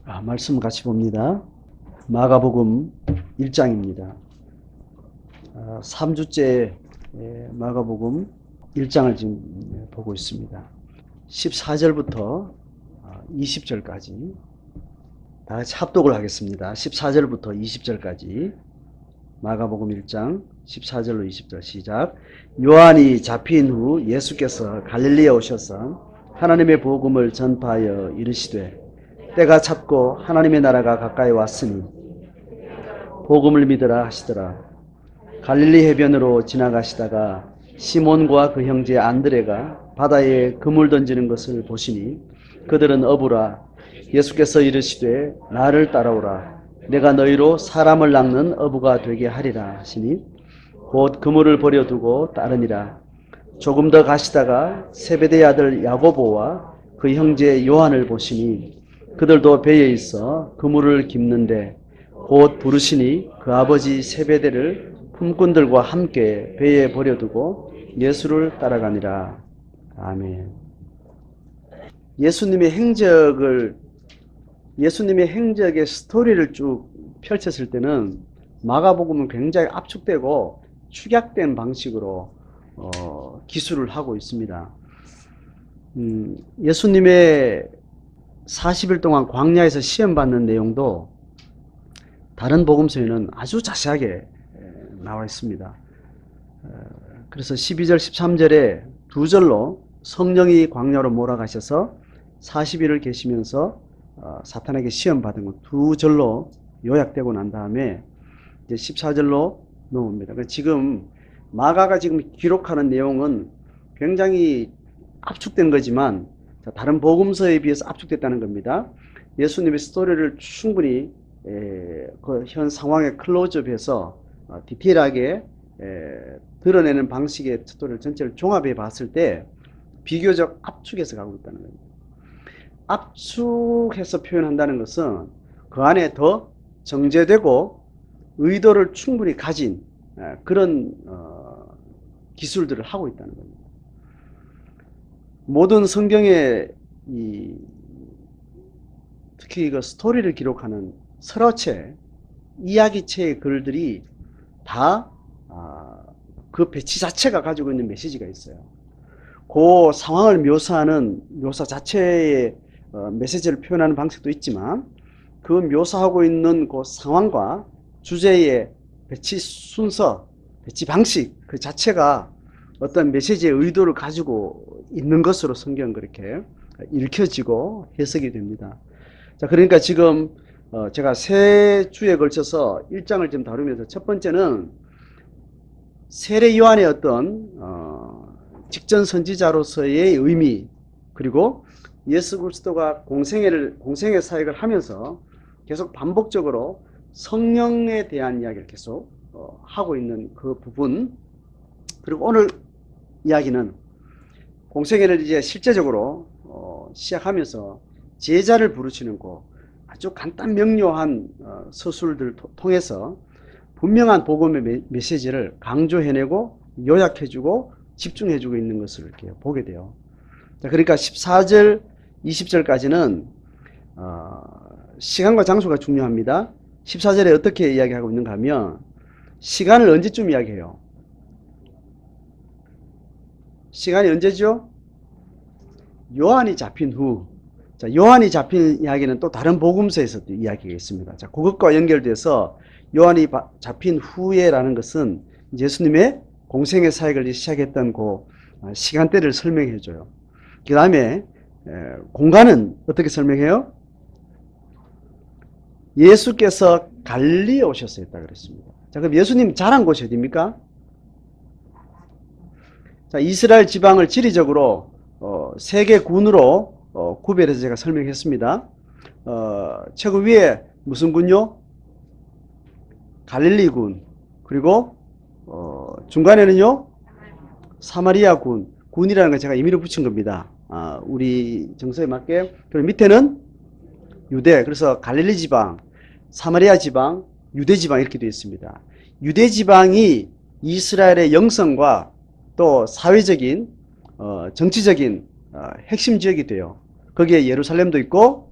말씀 같이 봅니다. 마가복음 1장입니다. 3주째 마가복음 1장을 지금 보고 있습니다. 14절부터 20절까지 다 같이 합독을 하겠습니다. 14절부터 20절까지 마가복음 1장 14절로 20절 시작. 요한이 잡힌 후 예수께서 갈릴리에 오셔서 하나님의 복음을 전파하여 이르시되 때가 찼고 하나님의 나라가 가까이 왔으니 복음을 믿으라 하시더라. 갈릴리 해변으로 지나가시다가 시몬과 그 형제 안드레가 바다에 그물 던지는 것을 보시니 그들은 어부라. 예수께서 이르시되 나를 따라오라. 내가 너희로 사람을 낚는 어부가 되게 하리라 하시니 곧 그물을 버려두고 따르니라. 조금 더 가시다가 세베대의 아들 야고보와 그 형제 요한을 보시니 그들도 배에 있어 그물을 깁는데 곧 부르시니 그 아버지 세베대를 품꾼들과 함께 배에 버려두고 예수를 따라가니라. 아멘. 예수님의 행적의 스토리를 쭉 펼쳤을 때는 마가복음은 굉장히 압축되고 축약된 방식으로 기술을 하고 있습니다. 예수님의 40일 동안 광야에서 시험받는 내용도 다른 복음서에는 아주 자세하게 나와 있습니다. 그래서 12절 13절에 두 절로 성령이 광야로 몰아가셔서 40일을 계시면서 사탄에게 시험받은 것 두 절로 요약되고 난 다음에 이제 14절로 넘어옵니다. 지금 마가가 지금 기록하는 내용은 굉장히 압축된 거지만 다른 복음서에 비해서 압축됐다는 겁니다. 예수님의 스토리를 충분히 그 현 상황에 클로즈업해서 디테일하게 드러내는 방식의 스토리를 전체를 종합해 봤을 때 비교적 압축해서 가고 있다는 겁니다. 압축해서 표현한다는 것은 그 안에 더 정제되고 의도를 충분히 가진 그런 기술들을 하고 있다는 겁니다. 모든 성경의 특히 그 스토리를 기록하는 설화체, 이야기체의 글들이 다 그 배치 자체가 가지고 있는 메시지가 있어요. 그 상황을 묘사하는 묘사 자체의 메시지를 표현하는 방식도 있지만 그 묘사하고 있는 그 상황과 주제의 배치 순서, 배치 방식 그 자체가 어떤 메시지의 의도를 가지고 있는 것으로 성경은 그렇게 읽혀지고 해석이 됩니다. 자, 그러니까 지금 제가 세 주에 걸쳐서 1장을 지금 다루면서 첫 번째는 세례 요한의 어떤 직전 선지자로서의 의미, 그리고 예수 그리스도가 공생의 사역을 하면서 계속 반복적으로 성령에 대한 이야기를 계속 하고 있는 그 부분, 그리고 오늘 이야기는 공생애를 이제 실제적으로 시작하면서 제자를 부르시는 그 아주 간단 명료한 서술들을 통해서 분명한 복음의 메시지를 강조해내고 요약해주고 집중해주고 있는 것을 이렇게 보게 돼요. 자, 그러니까 14절, 20절까지는 시간과 장소가 중요합니다. 14절에 어떻게 이야기하고 있는가 하면 시간을 언제쯤 이야기해요? 시간이 언제죠? 요한이 잡힌 후. 자, 요한이 잡힌 이야기는 또 다른 복음서에서도 이야기가 있습니다. 자, 그것과 연결돼서 요한이 잡힌 후에라는 것은 예수님의 공생의 사역을 시작했던 그 시간대를 설명해 줘요. 그 다음에 공간은 어떻게 설명해요? 예수께서 갈릴리에 오셔서 했다 그랬습니다. 자, 그럼 예수님 자란 곳이 어디입니까? 자, 이스라엘 지방을 지리적으로 세 개 군으로 구별해서 제가 설명했습니다. 최고 위에 무슨 군요? 갈릴리 군. 그리고 중간에는요? 사마리아 군. 군이라는 걸 제가 임의로 붙인 겁니다. 우리 정서에 맞게. 그리고 밑에는 유대. 그래서 갈릴리 지방, 사마리아 지방, 유대 지방 이렇게 되어 있습니다. 유대 지방이 이스라엘의 영성과 또 사회적인 정치적인 핵심 지역이 돼요. 거기에 예루살렘도 있고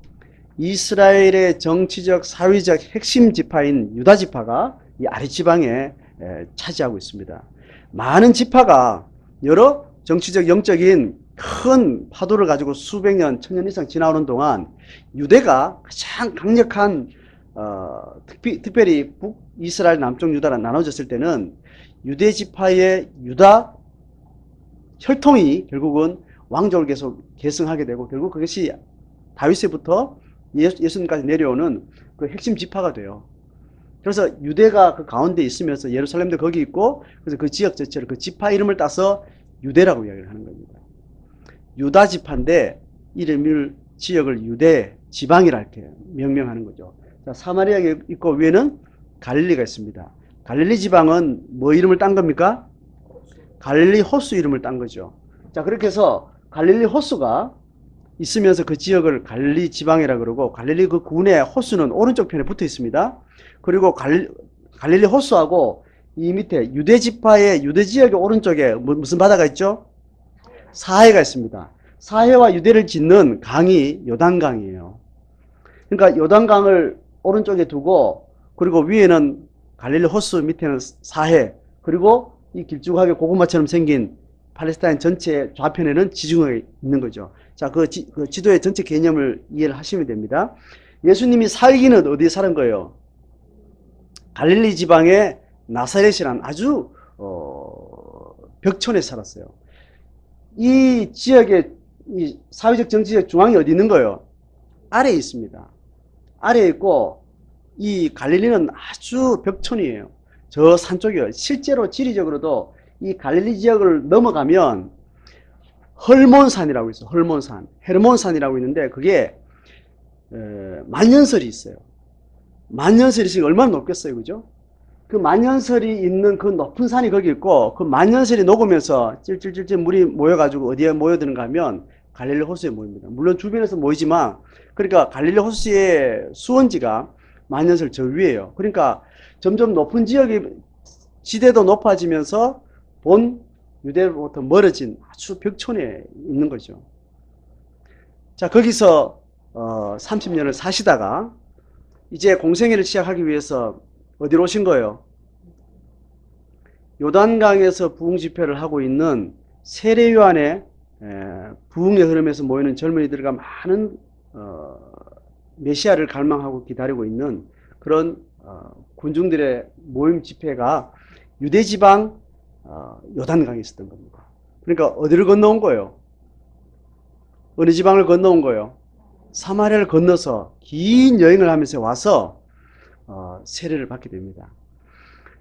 이스라엘의 정치적, 사회적 핵심 지파인 유다 지파가 이 아랫지방에 차지하고 있습니다. 많은 지파가 여러 정치적, 영적인 큰 파도를 가지고 수백 년, 천년 이상 지나오는 동안 유대가 가장 강력한 특별히 북이스라엘, 남쪽 유다가 나눠졌을 때는 유대 지파의 유다 혈통이 결국은 왕족을 계속 계승하게 되고 결국 그것이 다윗에부터 예수님까지 내려오는 그 핵심 지파가 돼요. 그래서 유대가 그 가운데 있으면서 예루살렘도 거기 있고 그래서 그 지역 자체를 그 지파 이름을 따서 유대라고 이야기를 하는 겁니다. 유다 지파인데 이름을 지역을 유대 지방이라 이렇게 명명하는 거죠. 자, 사마리아가 있고 위에는 갈릴리가 있습니다. 갈릴리 지방은 뭐 이름을 딴 겁니까? 갈릴리 호수 이름을 딴 거죠. 자, 그렇게 해서 갈릴리 호수가 있으면서 그 지역을 갈릴리 지방이라 그러고 갈릴리 그 군의 호수는 오른쪽 편에 붙어 있습니다. 그리고 갈릴리 호수하고 이 밑에 유대 지파의 유대 지역의 오른쪽에 무슨 바다가 있죠? 사해가 있습니다. 사해와 유대를 짓는 강이 요단강이에요. 그러니까 요단강을 오른쪽에 두고 그리고 위에는 갈릴리 호수, 밑에는 사해, 그리고 이 길쭉하게 고구마처럼 생긴 팔레스타인 전체 좌편에는 지중해가 있는 거죠. 자, 그 지도의 전체 개념을 이해를 하시면 됩니다. 예수님이 살기는 어디에 사는 거예요? 갈릴리 지방의 나사렛이라는 아주 벽촌에 살았어요. 이 지역의 이 사회적 정치적 중앙이 어디 있는 거예요? 아래에 있습니다. 아래에 있고 이 갈릴리는 아주 벽촌이에요. 저 산 쪽이요. 실제로 지리적으로도 이 갈릴리 지역을 넘어가면 헐몬산이라고 있어요. 헐몬산, 헤르몬산이라고 있는데 그게 만년설이 있어요. 만년설이 지금 얼마나 높겠어요, 그죠? 그 만년설이 있는 그 높은 산이 거기 있고 그 만년설이 녹으면서 찔찔찔찔 물이 모여가지고 어디에 모여드는가 하면 갈릴리 호수에 모입니다. 물론 주변에서 모이지만 그러니까 갈릴리 호수의 수원지가 만년설 저 위에요. 그러니까 점점 높은 지역이 지대도 높아지면서 본 유대로부터 멀어진 아주 벽촌에 있는 거죠. 자, 거기서 30년을 사시다가 이제 공생애를 시작하기 위해서 어디로 오신 거예요? 요단강에서 부흥 집회를 하고 있는 세례 요한의 부흥의 흐름에서 모이는 젊은이들과 많은 메시아를 갈망하고 기다리고 있는 그런 군중들의 모임 집회가 유대 지방 요단강에 있었던 겁니다. 그러니까 어디를 건너온 거예요? 어느 지방을 건너온 거예요? 사마리아를 건너서 긴 여행을 하면서 와서 세례를 받게 됩니다.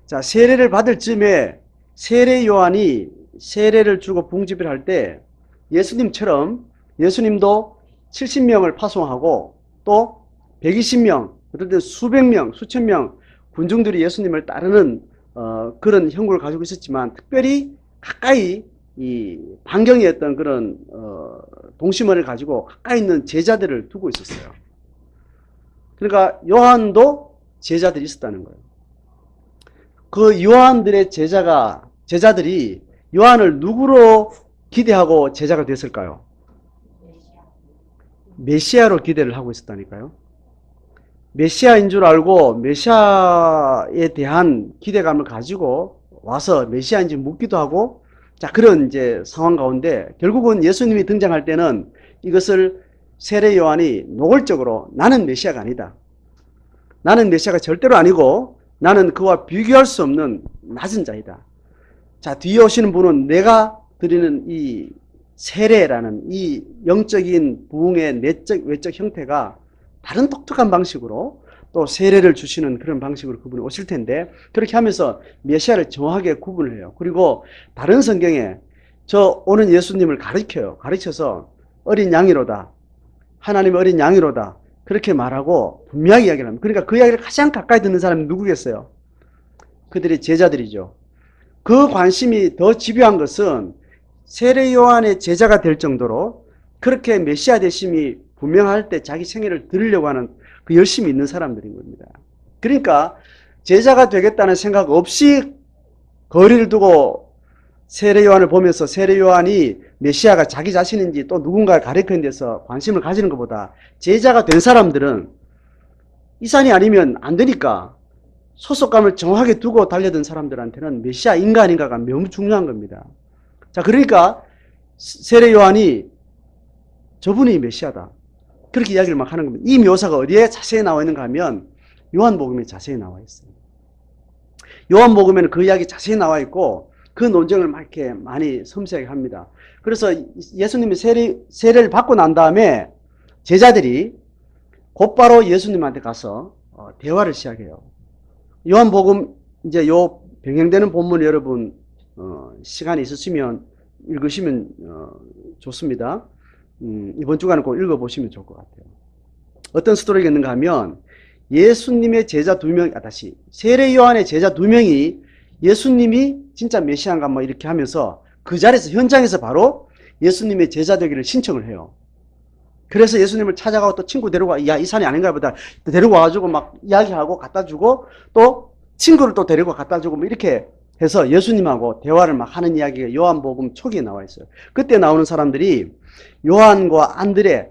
자, 세례를 받을 즈음에 세례 요한이 세례를 주고 부흥집회를 할 때 예수님처럼 예수님도 70명을 파송하고 또 120명, 어떨 때 수백 명, 수천 명 군중들이 예수님을 따르는 그런 형국을 가지고 있었지만 특별히 가까이 이 반경에 어떤 그런 동심원을 가지고 가까이 있는 제자들을 두고 있었어요. 그러니까 요한도 제자들이 있었다는 거예요. 그 요한들의 제자들이 요한을 누구로 기대하고 제자가 됐을까요? 메시아로 기대를 하고 있었다니까요. 메시아인 줄 알고 메시아에 대한 기대감을 가지고 와서 메시아인지 묻기도 하고 자, 그런 이제 상황 가운데 결국은 예수님이 등장할 때는 이것을 세례 요한이 노골적으로 나는 메시아가 아니다. 나는 메시아가 절대로 아니고 나는 그와 비교할 수 없는 낮은 자이다. 자, 뒤에 오시는 분은 내가 드리는 이 세례라는 이 영적인 부흥의 내적, 외적 형태가 다른 독특한 방식으로 또 세례를 주시는 그런 방식으로 그분이 오실 텐데 그렇게 하면서 메시아를 정확하게 구분을 해요. 그리고 다른 성경에 저 오는 예수님을 가르쳐요. 가르쳐서 어린 양이로다. 하나님의 어린 양이로다. 그렇게 말하고 분명히 이야기를 합니다. 그러니까 그 이야기를 가장 가까이 듣는 사람이 누구겠어요? 그들의 제자들이죠. 그 관심이 더 집요한 것은 세례 요한의 제자가 될 정도로 그렇게 메시아 되심이 분명할 때 자기 생애를 드리려고 하는 그 열심이 있는 사람들인 겁니다. 그러니까 제자가 되겠다는 생각 없이 거리를 두고 세례 요한을 보면서 세례 요한이 메시아가 자기 자신인지 또 누군가를 가리키는 데서 관심을 가지는 것보다 제자가 된 사람들은 이 산이 아니면 안 되니까 소속감을 정확하게 두고 달려든 사람들한테는 메시아 인가 아닌가가 매우 중요한 겁니다. 자, 그러니까 세례 요한이 저분이 메시아다, 그렇게 이야기를 막 하는 겁니다. 이 묘사가 어디에 자세히 나와 있는가 하면 요한복음에 자세히 나와 있어요. 요한복음에는 그 이야기 자세히 나와 있고 그 논쟁을 막 이렇게 많이 섬세하게 합니다. 그래서 예수님이 세례를 받고 난 다음에 제자들이 곧바로 예수님한테 가서 대화를 시작해요. 요한복음 이제 요 병행되는 본문 여러분 시간이 있으시면 읽으시면 좋습니다. 이번 주간에 꼭 읽어보시면 좋을 것 같아요. 어떤 스토리가 있는가 하면 예수님의 제자 2명, 다시 세례 요한의 제자 2명이 예수님이 진짜 메시아인가 뭐 이렇게 하면서 그 자리에서 현장에서 바로 예수님의 제자 되기를 신청을 해요. 그래서 예수님을 찾아가고 또 친구 데리고 야, 이 산이 아닌가 보다 데리고 와가지고 막 이야기하고 갖다 주고 또 친구를 또 데리고 갖다 주고 뭐 이렇게 해서 예수님하고 대화를 막 하는 이야기가 요한복음 초기에 나와 있어요. 그때 나오는 사람들이 요한과 안드레,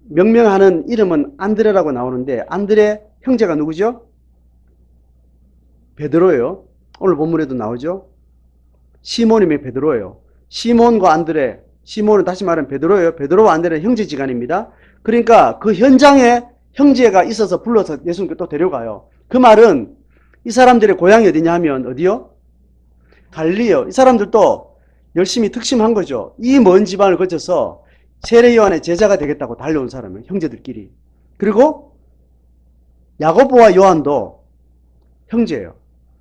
명명하는 이름은 안드레라고 나오는데 안드레 형제가 누구죠? 베드로예요. 오늘 본문에도 나오죠. 시몬이면 베드로예요. 시몬과 안드레, 시몬은 다시 말하면 베드로예요. 베드로와 안드레는 형제지간입니다. 그러니까 그 현장에 형제가 있어서 불러서 예수님께 또 데려가요. 그 말은 이 사람들의 고향이 어디냐 하면 어디요? 갈릴리요. 이 사람들도 열심히 특심한 거죠. 이 먼 지방을 거쳐서 세례 요한의 제자가 되겠다고 달려온 사람이에요. 형제들끼리. 그리고 야고보와 요한도 형제예요.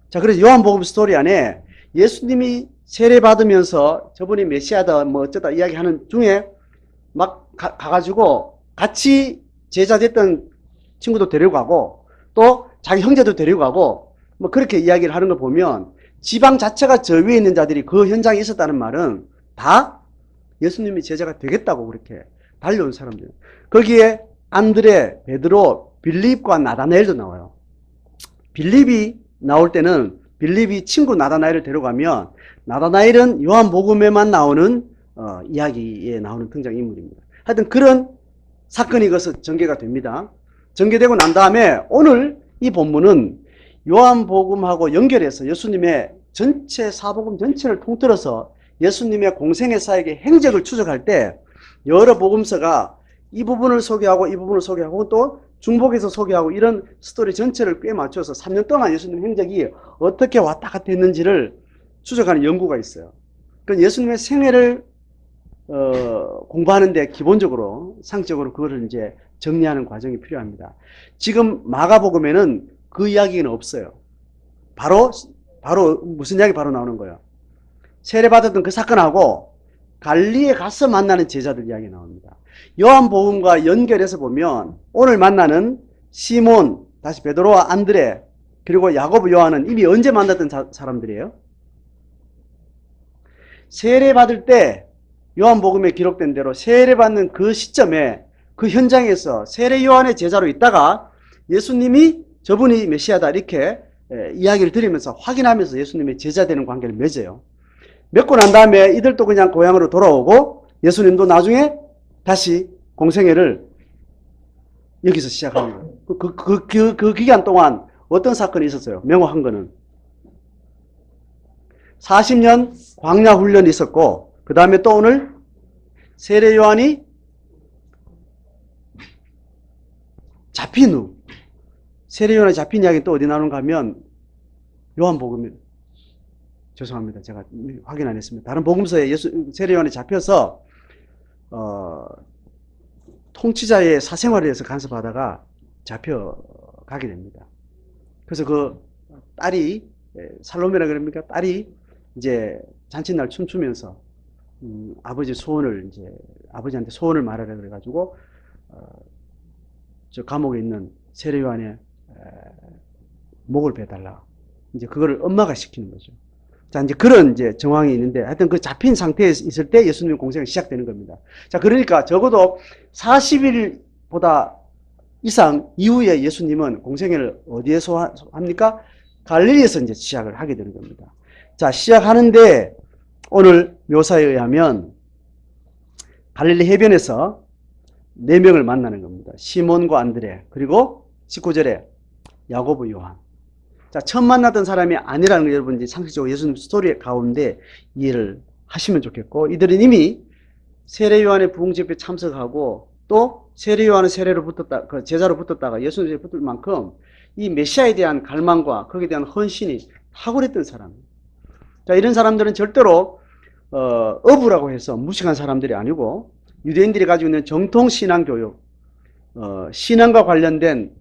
자, 그래서 요한복음 스토리 안에 예수님이 세례 받으면서 저분이 메시아다 뭐 어쩌다 이야기하는 중에 막 가가지고 같이 제자 됐던 친구도 데리고 가고 또 자기 형제도 데리고 가고 뭐 그렇게 이야기를 하는 걸 보면 지방 자체가 저 위에 있는 자들이 그 현장에 있었다는 말은 다 예수님이 제자가 되겠다고 그렇게 달려온 사람들. 거기에 안드레, 베드로, 빌립과 나다나엘도 나와요. 빌립이 나올 때는 빌립이 친구 나다나엘을 데려가면 나다나엘은 요한복음에만 나오는 이야기에 나오는 등장인물입니다. 하여튼 그런 사건이 거기서 전개가 됩니다. 전개되고 난 다음에 오늘 이 본문은 요한복음하고 연결해서 예수님의 전체 사복음 전체를 통틀어서 예수님의 공생의 사역의 행적을 추적할 때 여러 복음서가 이 부분을 소개하고 이 부분을 소개하고 또 중복해서 소개하고 이런 스토리 전체를 꽤 맞춰서 3년 동안 예수님 행적이 어떻게 왔다 갔다 했는지를 추적하는 연구가 있어요. 그러니까 예수님의 생애를 공부하는데 기본적으로 상적으로 그거를 이제 정리하는 과정이 필요합니다. 지금 마가복음에는 그 이야기는 없어요. 바로 무슨 이야기 바로 나오는 거예요? 세례받았던 그 사건하고 갈리에 가서 만나는 제자들 이야기 나옵니다. 요한복음과 연결해서 보면 오늘 만나는 시몬, 다시 베드로와 안드레, 그리고 야고보, 요한은 이미 언제 만났던 사람들이에요? 세례받을 때 요한복음에 기록된 대로 세례받는 그 시점에 그 현장에서 세례 요한의 제자로 있다가 예수님이 저분이 메시아다 이렇게 이야기를 드리면서 확인하면서 예수님의 제자 되는 관계를 맺어요. 맺고 난 다음에 이들도 그냥 고향으로 돌아오고 예수님도 나중에 다시 공생애를 여기서 시작하는 거예요. 그 기간 동안 어떤 사건이 있었어요? 명확한 거는 40년 광야 훈련이 있었고 그 다음에 또 오늘 세례 요한이 잡힌 후 세례 요한이 잡힌 이야기 또 어디 나오는가 하면 요한복음, 죄송합니다. 제가 확인 안 했습니다. 다른 복음서에 세례 요한이 잡혀서 통치자의 사생활에 대해서 간섭하다가 잡혀가게 됩니다. 그래서 그 딸이 살로메라 그럽니까? 딸이 이제 잔칫날 춤추면서 아버지 소원을 이제 아버지한테 소원을 말하라 그래가지고 저 감옥에 있는 세례 요한의 목을 베달라. 이제 그거를 엄마가 시키는 거죠. 자, 이제 그런 이제 정황이 있는데 하여튼 그 잡힌 상태에 있을 때 예수님 공생이 시작되는 겁니다. 자, 그러니까 적어도 40일보다 이상 이후에 예수님은 공생애를 어디에서 합니까? 갈릴리에서 이제 시작을 하게 되는 겁니다. 자, 시작하는데 오늘 묘사에 의하면 갈릴리 해변에서 네 명을 만나는 겁니다. 시몬과 안드레, 그리고 19절에 야고보, 요한. 자, 처음 만났던 사람이 아니라는 걸 여러분 상식적으로 예수님 스토리 가운데 이해를 하시면 좋겠고, 이들은 이미 세례 요한의 부흥집회에 참석하고 또 세례 요한의 세례로 붙었다, 그 제자로 붙었다가 예수님에 붙을 만큼 이 메시아에 대한 갈망과 거기에 대한 헌신이 탁월했던 사람입니다. 자, 이런 사람들은 절대로 어부라고 해서 무식한 사람들이 아니고 유대인들이 가지고 있는 정통 신앙 교육, 신앙과 관련된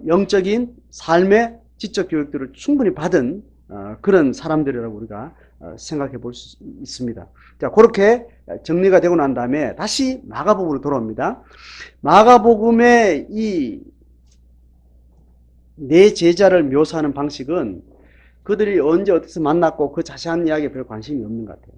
영적인 삶의 지적 교육들을 충분히 받은 그런 사람들이라고 우리가 생각해 볼 수 있습니다. 자, 그렇게 정리가 되고 난 다음에 다시 마가복음으로 돌아옵니다. 마가복음의 이 네 제자를 묘사하는 방식은 그들이 언제 어디서 만났고 그 자세한 이야기에 별 관심이 없는 것 같아요.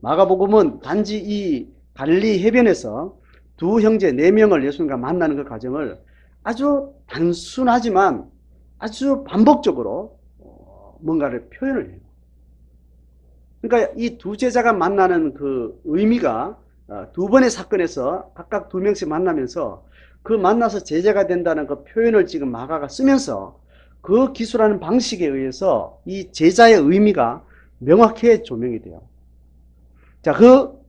마가복음은 단지 이 갈릴리 해변에서 두 형제 네 명을 예수님과 만나는 그 과정을 아주 단순하지만 아주 반복적으로 뭔가를 표현을 해요. 그러니까 이 두 제자가 만나는 그 의미가 두 번의 사건에서 각각 두 명씩 만나면서 그 만나서 제자가 된다는 그 표현을 지금 마가가 쓰면서 그 기술하는 방식에 의해서 이 제자의 의미가 명확히 조명이 돼요. 자, 그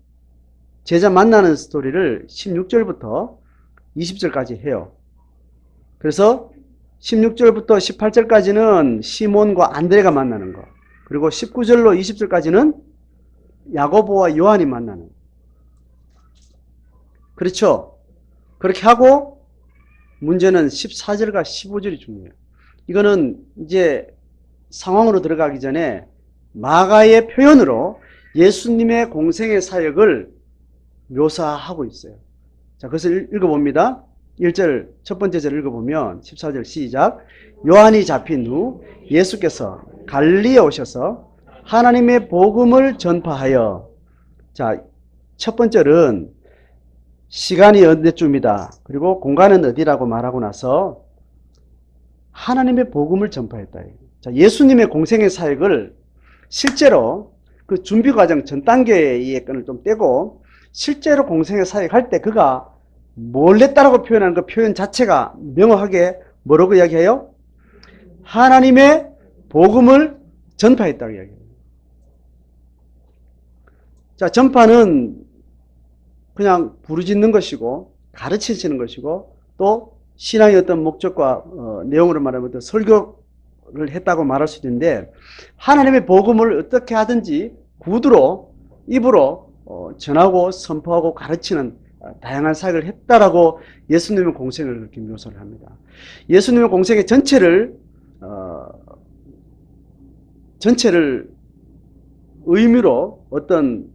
제자 만나는 스토리를 16절부터 20절까지 해요. 그래서 16절부터 18절까지는 시몬과 안드레가 만나는 거, 그리고 19절로 20절까지는 야고보와 요한이 만나는 거. 그렇죠? 그렇게 하고 문제는 14절과 15절이 중요해요. 이거는 이제 상황으로 들어가기 전에 마가의 표현으로 예수님의 공생의 사역을 묘사하고 있어요. 자, 그것을 읽어봅니다. 1절, 첫 번째 절 읽어보면 14절 시작. 요한이 잡힌 후 예수께서 갈릴리에 오셔서 하나님의 복음을 전파하여. 자, 첫 번째는 시간이 언제쯤이다, 그리고 공간은 어디라고 말하고 나서 하나님의 복음을 전파했다. 자, 예수님의 공생의 사역을 실제로 그 준비 과정 전 단계의 건을 좀 떼고 실제로 공생의 사역할 때 그가 뭘 했다라고 표현하는 그 표현 자체가 명확하게 뭐라고 이야기해요? 하나님의 복음을 전파했다고 이야기해요. 자, 전파는 그냥 부르짖는 것이고 가르치시는 것이고 또 신앙의 어떤 목적과 내용으로 말하면 어떤 설교를 했다고 말할 수 있는데, 하나님의 복음을 어떻게 하든지 구두로 입으로 전하고 선포하고 가르치는 다양한 사역을 했다라고 예수님의 공생을 그렇게 묘사를 합니다. 예수님의 공생의 전체를 의미로 어떤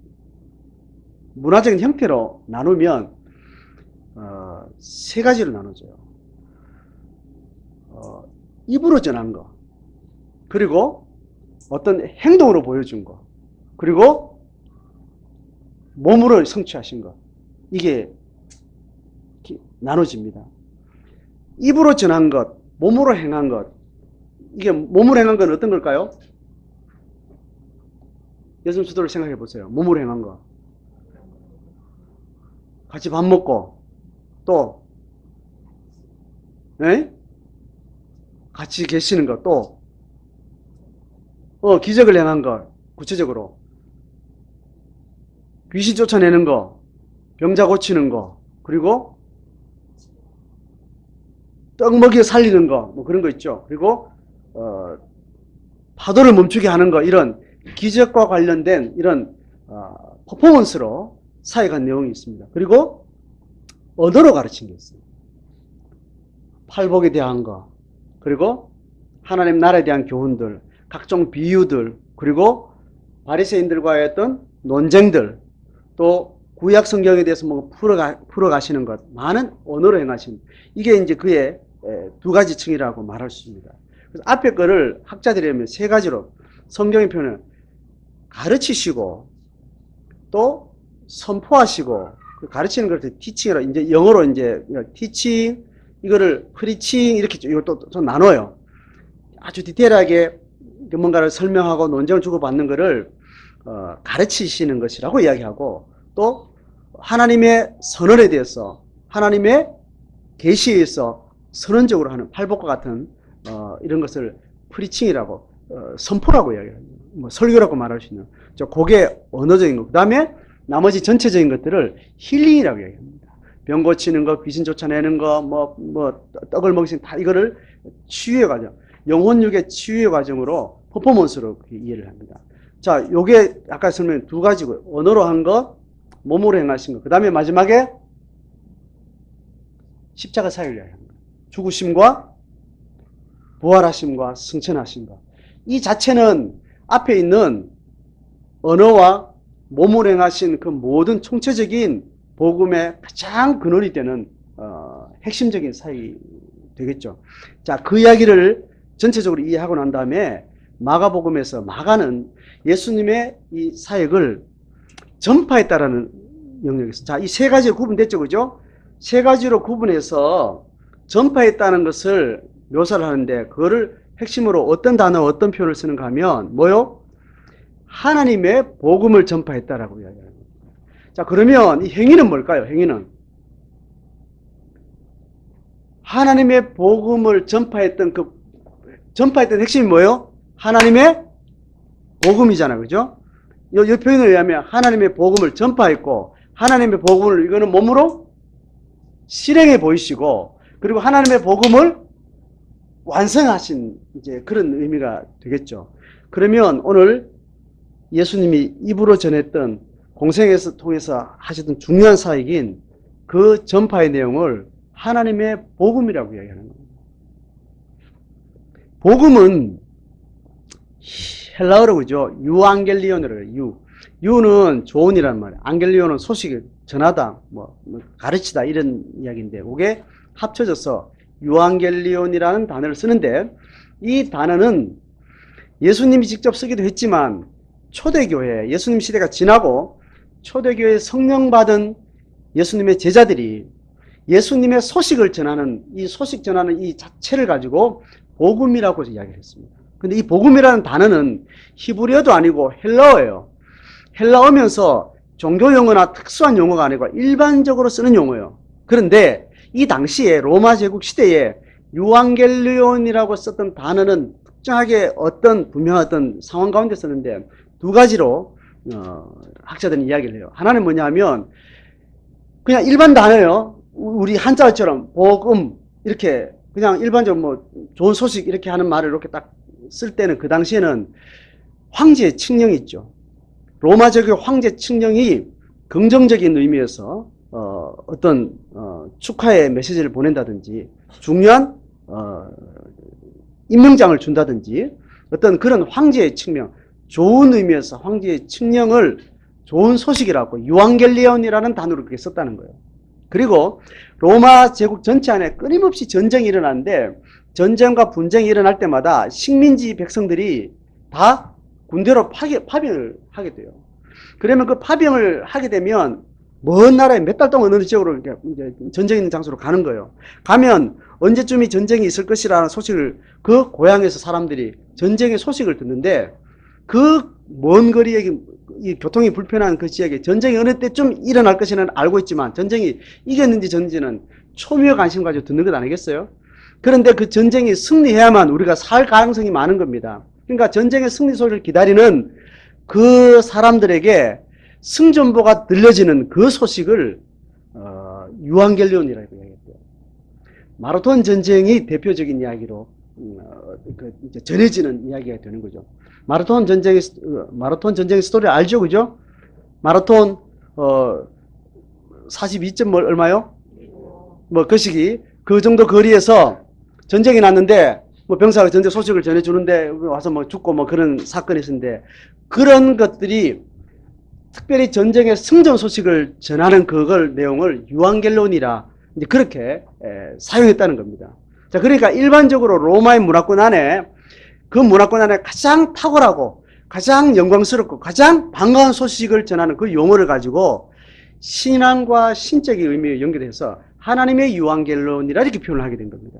문화적인 형태로 나누면 세 가지로 나눠져요. 입으로 전한 거, 그리고 어떤 행동으로 보여준 거, 그리고 몸으로 성취하신 것. 이게 나눠집니다. 입으로 전한 것, 몸으로 행한 것. 이게 몸으로 행한 건 어떤 걸까요? 예수님 수도를 생각해 보세요. 몸으로 행한 거. 같이 밥 먹고 또 같이 계시는 것, 또 기적을 행한 것, 구체적으로 귀신 쫓아내는 거, 병자 고치는 거, 그리고 떡 먹여 살리는 거, 뭐 그런 거 있죠. 그리고 파도를 멈추게 하는 거, 이런 기적과 관련된 이런 퍼포먼스로 사역한 내용이 있습니다. 그리고 언어로 가르친 게 있습니다. 팔복에 대한 거, 그리고 하나님 나라에 대한 교훈들, 각종 비유들, 그리고 바리새인들과의 어떤 논쟁들, 또 구약 성경에 대해서 뭐 풀어가시는 것, 많은 언어로 행하신, 이게 이제 그의 두 가지 층이라고 말할 수 있습니다. 그래서 앞에 거를 학자들이 하면 세 가지로 성경의 표현을 가르치시고 또 선포하시고, 가르치는 걸 티칭이라, 이제 영어로 이제 티칭, 이거를 프리칭, 이렇게 이것도 좀 나눠요. 아주 디테일하게 뭔가를 설명하고 논쟁을 주고받는 거를 가르치시는 것이라고 이야기하고, 또 하나님의 선언에 대해서 하나님의 계시에 의해서 선언적으로 하는 팔복과 같은 이런 것을 프리칭이라고 선포라고 이야기합니다. 뭐 설교라고 말할 수 있는 그게 언어적인 거. 그 다음에 나머지 전체적인 것들을 힐링이라고 이야기합니다. 병 고치는 거, 귀신 쫓아내는 거, 떡을 먹이는 다 이거를 치유의 과정, 영혼육의 치유의 과정으로 퍼포먼스로 이해를 합니다. 자, 요게 아까 설명한 두 가지고요. 언어로 한 거, 몸으로 행하신 거. 그 다음에 마지막에 십자가 사역을 이야기합니다. 죽으심과 부활하심과 승천하심과. 이 자체는 앞에 있는 언어와 몸으로 행하신 그 모든 총체적인 복음의 가장 근원이 되는 핵심적인 사역이 되겠죠. 자, 그 이야기를 전체적으로 이해하고 난 다음에 마가복음에서 마가는 예수님의 이 사역을 전파했다라는 영역에서, 자, 이 세 가지로 구분됐죠, 그죠? 세 가지로 구분해서 전파했다는 것을 묘사를 하는데, 그거를 핵심으로 어떤 단어, 어떤 표현을 쓰는가 하면 뭐요? 하나님의 복음을 전파했다라고 이야기합니다. 자, 그러면 이 행위는 뭘까요? 행위는 하나님의 복음을 전파했던 핵심이 뭐예요? 하나님의 복음이잖아요, 그죠? 이 표현에 의하면 하나님의 복음을 전파했고, 하나님의 복음을 이거는 몸으로 실행해 보이시고, 그리고 하나님의 복음을 완성하신 이제 그런 의미가 되겠죠. 그러면 오늘 예수님이 입으로 전했던 공생에서 통해서 하셨던 중요한 사역인 그 전파의 내용을 하나님의 복음이라고 이야기하는 겁니다. 복음은 헬라어로 그죠? 유앙겔리온으로 해요. 유는 조언이란 말이에요. 앙겔리온은 소식을 전하다, 가르치다 이런 이야기인데, 그게 합쳐져서 유앙겔리온이라는 단어를 쓰는데, 이 단어는 예수님이 직접 쓰기도 했지만 초대교회, 예수님 시대가 지나고 초대교회 성령 받은 예수님의 제자들이 예수님의 소식을 전하는 이 자체를 가지고 복음이라고 이야기를 했습니다. 근데 이 복음이라는 단어는 히브리어도 아니고 헬라어예요. 헬라어면서 종교 용어나 특수한 용어가 아니고 일반적으로 쓰는 용어예요. 그런데 이 당시에 로마 제국 시대에 유앙겔리온이라고 썼던 단어는 특정하게 분명한 어떤 상황 가운데 썼는데, 두 가지로 학자들은 이야기를 해요. 하나는 뭐냐 하면 그냥 일반 단어예요. 우리 한자어처럼 복음 이렇게 그냥 일반적으로 좋은 소식 이렇게 하는 말을 이렇게 딱 쓸 때는 그 당시에는 황제의 칙령이 있죠. 로마 제국의 황제 칙령이 긍정적인 의미에서 어떤 축하의 메시지를 보낸다든지 중요한 임명장을 준다든지 어떤 그런 황제의 칙령, 좋은 의미에서 황제의 칙령을 좋은 소식이라고 유앙겔리온이라는 단어를 그렇게 썼다는 거예요. 그리고 로마 제국 전체 안에 끊임없이 전쟁이 일어나는데, 전쟁과 분쟁이 일어날 때마다 식민지 백성들이 다 군대로 파병을 하게 돼요. 그러면 그 파병을 하게 되면 먼 나라에 몇 달 동안 어느 지역으로 이제 전쟁 있는 장소로 가는 거예요. 가면 언제쯤이 전쟁이 있을 것이라는 소식을, 그 고향에서 사람들이 전쟁의 소식을 듣는데, 그 먼 거리에 이 교통이 불편한 그 지역에 전쟁이 어느 때쯤 일어날 것이는 알고 있지만 전쟁이 이겼는지 졌는지는 초미의 관심 가지고 듣는 것 아니겠어요? 그런데 그 전쟁이 승리해야만 우리가 살 가능성이 많은 겁니다. 그러니까 전쟁의 승리 소리를 기다리는 그 사람들에게 승전보가 들려지는 그 소식을 유앙겔리온이라고 이야기했대요. 마라톤 전쟁이 대표적인 이야기로 이제 전해지는 이야기가 되는 거죠. 마라톤 전쟁의 스토리 알죠, 그죠? 마라톤 42점 얼마요? 그 시기 그 정도 거리에서 전쟁이 났는데 병사가 전쟁 소식을 전해주는데 와서 죽고 그런 사건이 있었는데, 그런 것들이 특별히 전쟁의 승전 소식을 전하는 그걸 내용을 유앙겔리온이라 이제 그렇게 사용했다는 겁니다. 자, 그러니까 일반적으로 로마의 문화권 안에, 그 문화권 안에 가장 탁월하고 가장 영광스럽고 가장 반가운 소식을 전하는 그 용어를 가지고 신앙과 신적인 의미에 연결해서 하나님의 유앙겔리온이라 이렇게 표현을 하게 된 겁니다.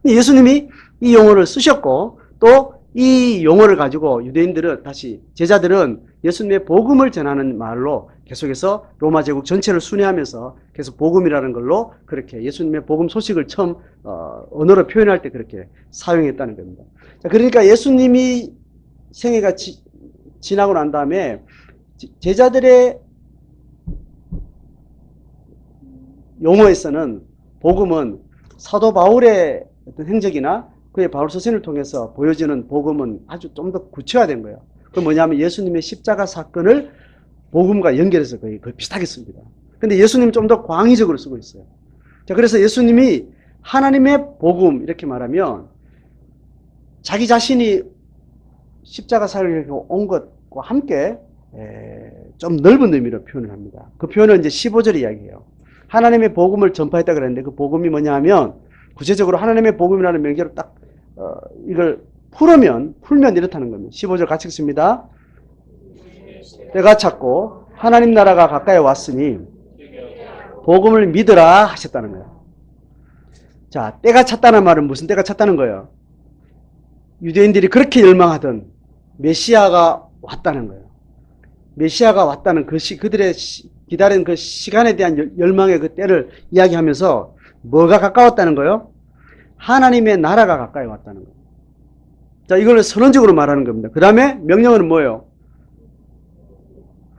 예수님이 이 용어를 쓰셨고, 또 이 용어를 가지고 유대인들은 제자들은 예수님의 복음을 전하는 말로 계속해서 로마 제국 전체를 순회하면서 계속 복음이라는 걸로 그렇게 예수님의 복음 소식을 처음 언어로 표현할 때 그렇게 사용했다는 겁니다. 자, 그러니까 예수님이 생애가 지나고 난 다음에 제자들의 용어에서는 복음은 사도 바울의 어떤 행적이나 그의 바울 서신을 통해서 보여지는 복음은 아주 좀 더 구체화된 거예요. 그 뭐냐면 예수님의 십자가 사건을 복음과 연결해서 거의 비슷하게 씁니다. 근데 예수님은 좀 더 광의적으로 쓰고 있어요. 자, 그래서 예수님이 하나님의 복음 이렇게 말하면 자기 자신이 십자가 사역을 온 것과 함께 좀 넓은 의미로 표현을 합니다. 그 표현은 이제 15절 이야기예요. 하나님의 복음을 전파했다 그랬는데 그 복음이 뭐냐 하면 구체적으로 하나님의 복음이라는 명제로 딱 이걸 풀면 이렇다는 겁니다. 15절 같이 읽습니다. 때가 찼고 하나님 나라가 가까이 왔으니 복음을 믿으라 하셨다는 거예요. 자, 때가 찼다는 말은 무슨 때가 찼다는 거예요? 유대인들이 그렇게 열망하던 메시아가 왔다는 거예요. 메시아가 왔다는 그들의 기다린 그 시간에 대한 열망의 그 때를 이야기하면서 뭐가 가까웠다는 거예요? 하나님의 나라가 가까이 왔다는 거예요. 자, 이걸 선언적으로 말하는 겁니다. 그 다음에 명령은 뭐예요?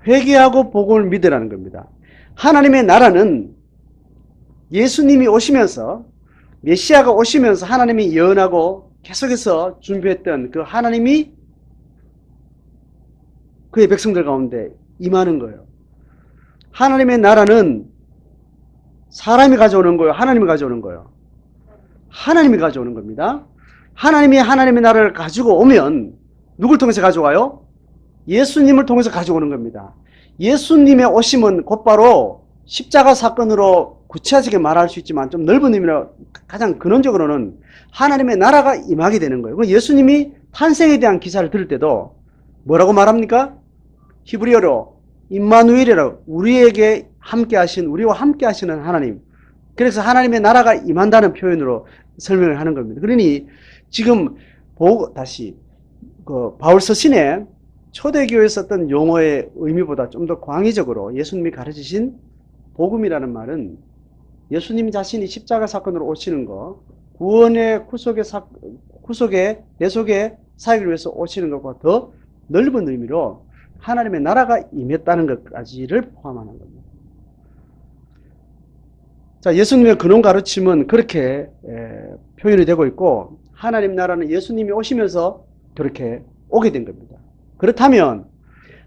회개하고 복음을 믿으라는 겁니다. 하나님의 나라는 예수님이 오시면서 메시아가 오시면서 하나님이 예언하고 계속해서 준비했던 그 하나님이 그의 백성들 가운데 임하는 거예요. 하나님의 나라는 사람이 가져오는 거예요? 하나님이 가져오는 거예요? 하나님이 가져오는 겁니다. 하나님이 하나님의 나라를 가지고 오면 누굴 통해서 가져와요? 예수님을 통해서 가져오는 겁니다. 예수님의 오심은 곧바로 십자가 사건으로 구체적이게 말할 수 있지만 좀 넓은 의미로 가장 근원적으로는 하나님의 나라가 임하게 되는 거예요. 예수님이 탄생에 대한 기사를 들을 때도 뭐라고 말합니까? 히브리어로 임마누엘이라고 우리에게 함께 하신 우리와 함께 하시는 하나님. 그래서 하나님의 나라가 임한다는 표현으로 설명을 하는 겁니다. 그러니 지금 다시 바울 서신에 초대교회에 썼던 용어의 의미보다 좀 더 광의적으로 예수님이 가르치신 복음이라는 말은 예수님 자신이 십자가 사건으로 오시는 거, 구원의 구속의 대속의 사역을 위해서 오시는 것과 더 넓은 의미로 하나님의 나라가 임했다는 것까지를 포함하는 겁니다. 자, 예수님의 근원 가르침은 그렇게 표현이 되고 있고 하나님 나라는 예수님이 오시면서 그렇게 오게 된 겁니다. 그렇다면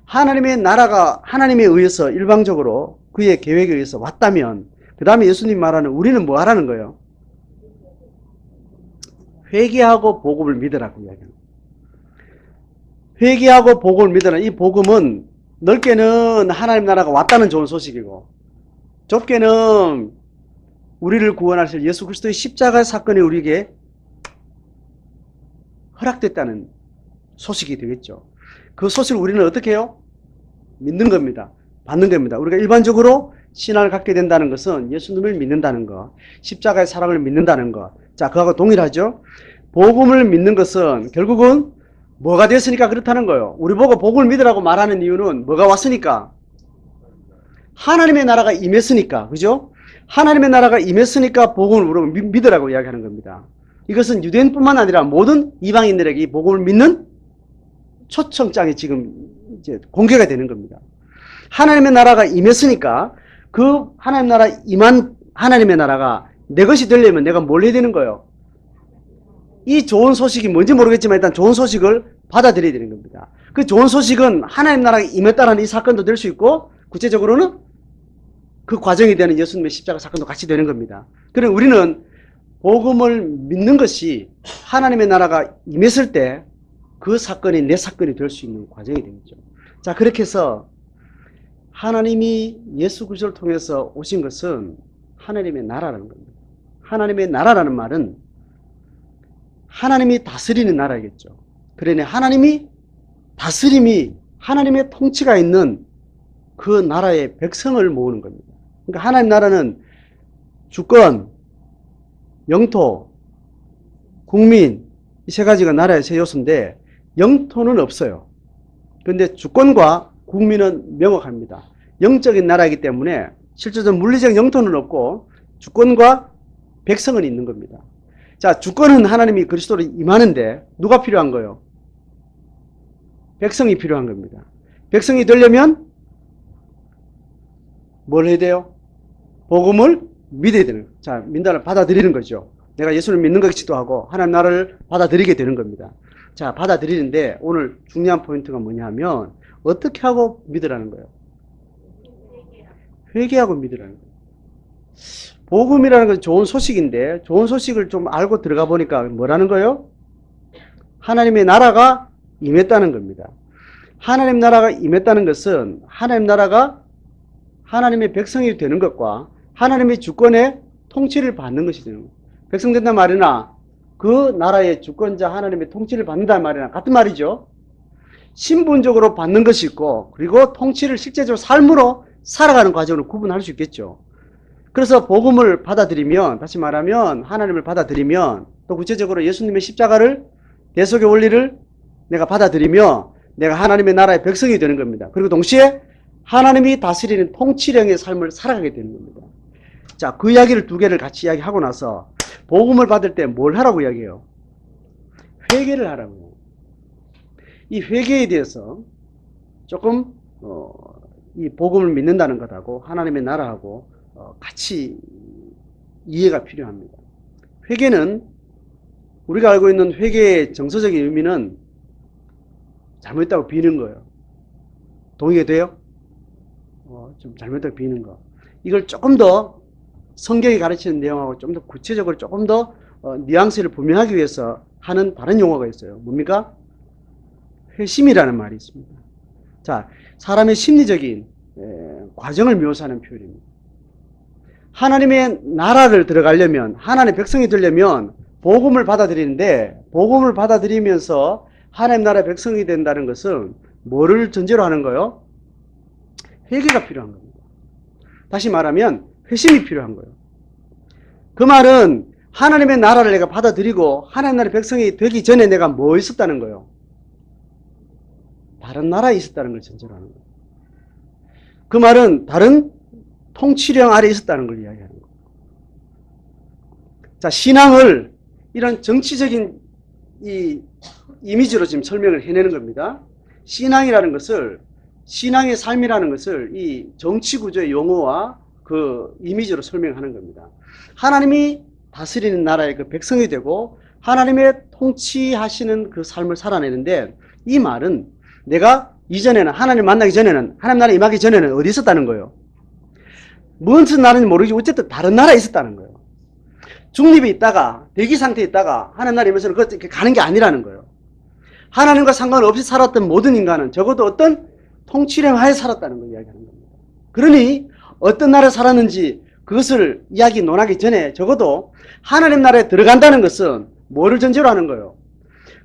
하나님의 나라가 하나님에 의해서 일방적으로 그의 계획에 의해서 왔다면 그 다음에 예수님 말하는 우리는 뭐 하라는 거예요? 회개하고 복음을 믿으라고 이야기합니다. 회개하고 복음을 믿으라. 이 복음은 넓게는 하나님 나라가 왔다는 좋은 소식이고 좁게는 우리를 구원하실 예수 그리스도의 십자가 사건이 우리에게 허락됐다는 소식이 되겠죠. 그 소식을 우리는 어떻게 해요? 믿는 겁니다. 받는 겁니다. 우리가 일반적으로 신앙을 갖게 된다는 것은 예수님을 믿는다는 것, 십자가의 사랑을 믿는다는 것. 자, 그하고 동일하죠. 복음을 믿는 것은 결국은 뭐가 됐으니까 그렇다는 거예요. 우리 보고 복음을 믿으라고 말하는 이유는 뭐가 왔으니까? 하나님의 나라가 임했으니까. 그죠? 하나님의 나라가 임했으니까 복음을 믿으라고 이야기하는 겁니다. 이것은 유대인뿐만 아니라 모든 이방인들에게 이 복음을 믿는 초청장이 지금 이제 공개가 되는 겁니다. 하나님의 나라가 임했으니까 그 하나님 나라 임한 하나님의 나라가 내 것이 되려면 내가 뭘 해야 되는 거예요? 이 좋은 소식이 뭔지 모르겠지만 일단 좋은 소식을 받아들여야 되는 겁니다. 그 좋은 소식은 하나님 나라가 임했다는 이 사건도 될 수 있고 구체적으로는 그 과정이 되는 예수님의 십자가 사건도 같이 되는 겁니다. 그럼 우리는 복음을 믿는 것이 하나님의 나라가 임했을 때 그 사건이 내 사건이 될 수 있는 과정이 되겠죠. 자, 그렇게 해서 하나님이 예수 그리스도를 통해서 오신 것은 하나님의 나라라는 겁니다. 하나님의 나라라는 말은 하나님이 다스리는 나라겠죠. 그러니 하나님이 다스림이 하나님의 통치가 있는 그 나라의 백성을 모으는 겁니다. 그러니까 하나님 나라는 주권, 영토, 국민 이 세 가지가 나라의 세 요소인데 영토는 없어요. 그런데 주권과 국민은 명확합니다. 영적인 나라이기 때문에 실제적으로 물리적 영토는 없고 주권과 백성은 있는 겁니다. 자, 주권은 하나님이 그리스도로 임하는데 누가 필요한 거예요? 백성이 필요한 겁니다. 백성이 되려면 뭘 해야 돼요? 복음을 믿어야 되는 거예요. 자, 민다를 받아들이는 거죠. 내가 예수를 믿는 것이기도 하고 하나님 나라를 받아들이게 되는 겁니다. 자, 받아들이는데 오늘 중요한 포인트가 뭐냐면 어떻게 하고 믿으라는 거예요? 회개하고 믿으라는 거예요. 복음이라는 건 좋은 소식인데 좋은 소식을 좀 알고 들어가 보니까 뭐라는 거예요? 하나님의 나라가 임했다는 겁니다. 하나님 나라가 임했다는 것은 하나님 나라가 하나님의 백성이 되는 것과 하나님의 주권의 통치를 받는 것이 되는 거예요. 백성 된단 말이나 그 나라의 주권자 하나님의 통치를 받는단 말이나 같은 말이죠. 신분적으로 받는 것이 있고 그리고 통치를 실제적으로 삶으로 살아가는 과정으로 구분할 수 있겠죠. 그래서 복음을 받아들이면, 다시 말하면 하나님을 받아들이면, 또 구체적으로 예수님의 십자가를, 대속의 원리를 내가 받아들이며 내가 하나님의 나라의 백성이 되는 겁니다. 그리고 동시에 하나님이 다스리는 통치령의 삶을 살아가게 되는 겁니다. 자, 그 이야기를 두 개를 같이 이야기하고 나서 복음을 받을 때 뭘 하라고 이야기해요? 회개를 하라고요. 이 회개에 대해서 조금 이 복음을 믿는다는 것하고 하나님의 나라하고 같이 이해가 필요합니다. 회개는 우리가 알고 있는 회개의 정서적인 의미는 잘못했다고 비는 거예요. 동의가 돼요? 좀 잘못했다고 비는 거. 이걸 조금 더 성경이 가르치는 내용하고 좀 더 구체적으로 조금 더 뉘앙스를 분명하기 위해서 하는 다른 용어가 있어요. 뭡니까? 회심이라는 말이 있습니다. 자, 사람의 심리적인 과정을 묘사하는 표현입니다. 하나님의 나라를 들어가려면, 하나님의 백성이 되려면 복음을 받아들이는데, 복음을 받아들이면서 하나님 나라의 백성이 된다는 것은 뭐를 전제로 하는 거예요? 회개가 필요한 겁니다. 다시 말하면 회심이 필요한 거예요. 그 말은 하나님의 나라를 내가 받아들이고 하나님 나라의 백성이 되기 전에 내가 뭐 있었다는 거예요? 다른 나라에 있었다는 걸 전제로 하는 거예요. 그 말은 다른 통치령 아래 있었다는 걸 이야기하는 거예요. 자, 신앙을 이런 정치적인 이 이미지로 지금 설명을 해내는 겁니다. 신앙이라는 것을, 신앙의 삶이라는 것을 이 정치 구조의 용어와 그 이미지로 설명하는 겁니다. 하나님이 다스리는 나라의 그 백성이 되고 하나님의 통치하시는 그 삶을 살아내는데, 이 말은 내가 이전에는, 하나님 만나기 전에는, 하나님 나라에 임하기 전에는 어디 있었다는 거예요? 무슨 나라인지 모르지 어쨌든 다른 나라에 있었다는 거예요. 중립에 있다가, 대기 상태에 있다가 하나님 나라에 임해서는 그렇게 가는 게 아니라는 거예요. 하나님과 상관없이 살았던 모든 인간은 적어도 어떤 통치령 하에 살았다는 걸 이야기하는 겁니다. 그러니 어떤 나라에 살았는지 그것을 이야기 논하기 전에 적어도 하나님 나라에 들어간다는 것은 뭐를 전제로 하는 거예요?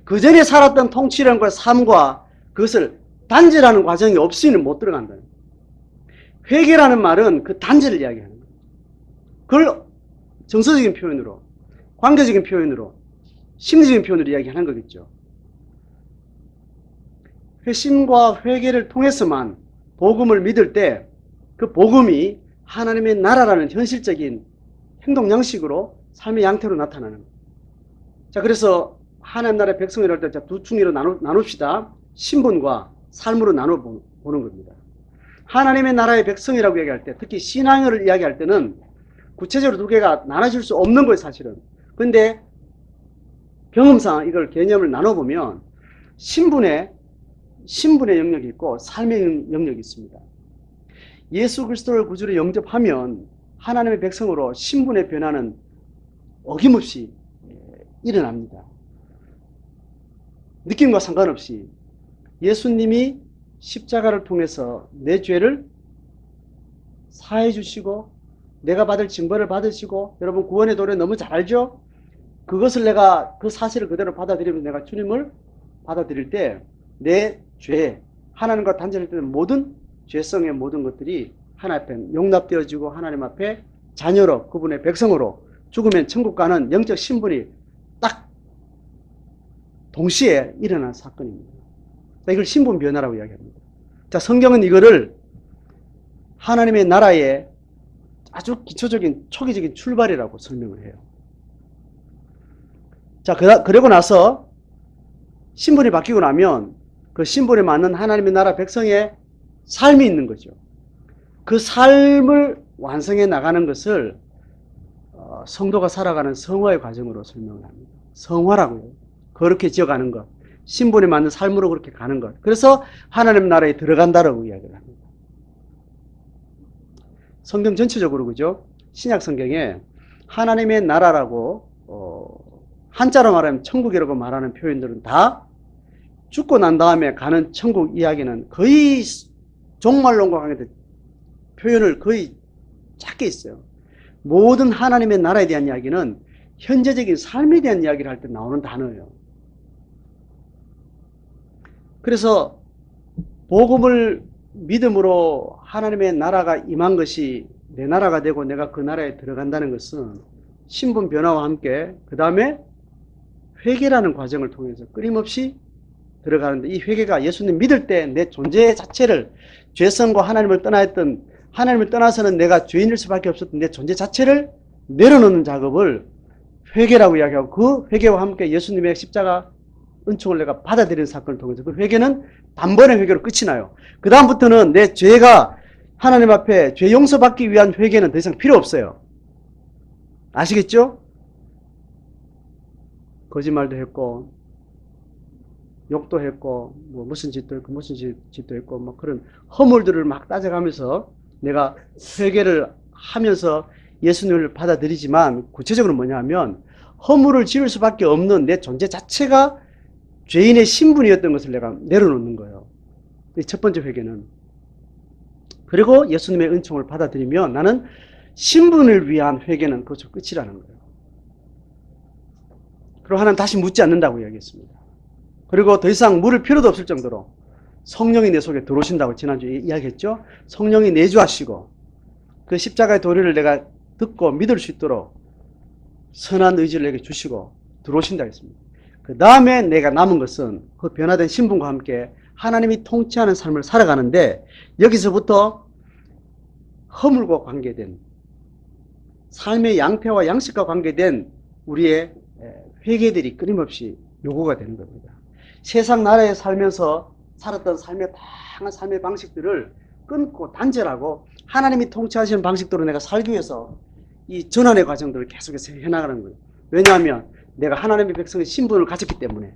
그 전에 살았던 통치령과 삶과 그것을 단절하는 과정이 없이는 못 들어간다. 회개라는 말은 그 단절을 이야기하는 거예요. 그걸 정서적인 표현으로, 관계적인 표현으로, 심리적인 표현으로 이야기하는 거겠죠. 회심과 회개를 통해서만 복음을 믿을 때 그 복음이 하나님의 나라라는 현실적인 행동 양식으로 삶의 양태로 나타나는 거예요. 자, 그래서 하나님 나라의 백성이랄 때 두 충리로 나눕시다. 신분과 삶으로 나눠보는 겁니다. 하나님의 나라의 백성이라고 얘기할 때, 특히 신앙을 이야기할 때는 구체적으로 두 개가 나눠질 수 없는 거예요, 사실은. 근데 경험상 이걸 개념을 나눠보면 신분의 영역이 있고 삶의 영역이 있습니다. 예수 그리스도를 구주로 영접하면 하나님의 백성으로 신분의 변화는 어김없이 일어납니다. 느낌과 상관없이 예수님이 십자가를 통해서 내 죄를 사해 주시고 내가 받을 징벌을 받으시고, 여러분 구원의 도래 너무 잘 알죠? 그것을 내가 그 사실을 그대로 받아들이면 내가 주님을 받아들일 때 내 죄, 하나님과 단절되는 모든 죄성의 모든 것들이 하나님 앞에 용납되어지고 하나님 앞에 자녀로, 그분의 백성으로 죽으면 천국 가는 영적 신분이 딱 동시에 일어난 사건입니다. 이걸 신분 변화라고 이야기합니다. 자, 성경은 이거를 하나님의 나라의 아주 기초적인 초기적인 출발이라고 설명을 해요. 자, 그러고 나서 신분이 바뀌고 나면 그 신분에 맞는 하나님의 나라 백성의 삶이 있는 거죠. 그 삶을 완성해 나가는 것을 성도가 살아가는 성화의 과정으로 설명을 합니다. 성화라고요. 그렇게 지어가는 것. 신분에 맞는 삶으로 그렇게 가는 것. 그래서 하나님 나라에 들어간다라고 이야기를 합니다. 성경 전체적으로 그죠? 신약 성경에 하나님의 나라라고 한자로 말하면 천국이라고 말하는 표현들은 다 죽고 난 다음에 가는 천국 이야기는 거의 종말론과 관계된 표현을 거의 작게 있어요. 모든 하나님의 나라에 대한 이야기는 현재적인 삶에 대한 이야기를 할 때 나오는 단어예요. 그래서 복음을 믿음으로 하나님의 나라가 임한 것이 내 나라가 되고 내가 그 나라에 들어간다는 것은 신분 변화와 함께 그 다음에 회개라는 과정을 통해서 끊임없이 들어가는데, 이 회개가 예수님 믿을 때 내 존재 자체를, 죄성과 하나님을 떠나했던, 하나님을 떠나서는 내가 죄인일 수밖에 없었던 내 존재 자체를 내려놓는 작업을 회개라고 이야기하고, 그 회개와 함께 예수님의 십자가 은총을 내가 받아들이는 사건을 통해서 그 회개는 단번에 회개로 끝이 나요. 그 다음부터는 내 죄가 하나님 앞에 죄 용서받기 위한 회개는 더 이상 필요 없어요. 아시겠죠? 거짓말도 했고 욕도 했고 뭐 무슨 짓도 했고 무슨 짓도 했고 뭐 그런 허물들을 막 따져가면서 내가 회개를 하면서 예수님을 받아들이지만, 구체적으로 뭐냐면 허물을 지을 수밖에 없는 내 존재 자체가 죄인의 신분이었던 것을 내가 내려놓는 거예요. 첫 번째 회개는. 그리고 예수님의 은총을 받아들이면 나는 신분을 위한 회개는 그것으로 끝이라는 거예요. 그리고 하나님 다시 묻지 않는다고 이야기했습니다. 그리고 더 이상 물을 필요도 없을 정도로 성령이 내 속에 들어오신다고 지난주에 이야기했죠. 성령이 내주하시고 그 십자가의 도리를 내가 듣고 믿을 수 있도록 선한 의지를 내게 주시고 들어오신다고 했습니다. 그 다음에 내가 남은 것은 그 변화된 신분과 함께 하나님이 통치하는 삶을 살아가는데, 여기서부터 허물과 관계된 삶의 양태와 양식과 관계된 우리의 회개들이 끊임없이 요구가 되는 겁니다. 세상 나라에 살면서 살았던 삶의 다양한 삶의 방식들을 끊고 단절하고 하나님이 통치하시는 방식대로 내가 살기 위해서 이 전환의 과정들을 계속해서 해나가는 거예요. 왜냐하면 내가 하나님의 백성의 신분을 가졌기 때문에,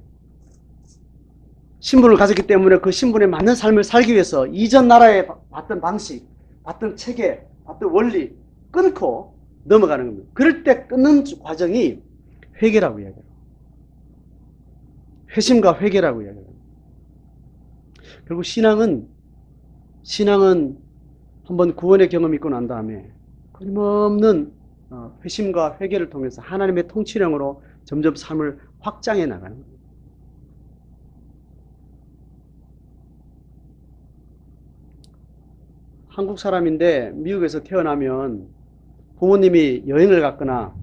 그 신분에 맞는 삶을 살기 위해서 이전 나라에 봤던 방식, 봤던 체계, 봤던 원리 끊고 넘어가는 겁니다. 그럴 때 끊는 과정이 회개라고 이야기해요. 회심과 회개라고 이야기해요. 결국 신앙은 한번 구원의 경험이 있고 난 다음에 끊임없는 회심과 회개를 통해서 하나님의 통치령으로 점점 삶을 확장해 나가는 거예요. 한국 사람인데 미국에서 태어나면 부모님이 여행을 갔거나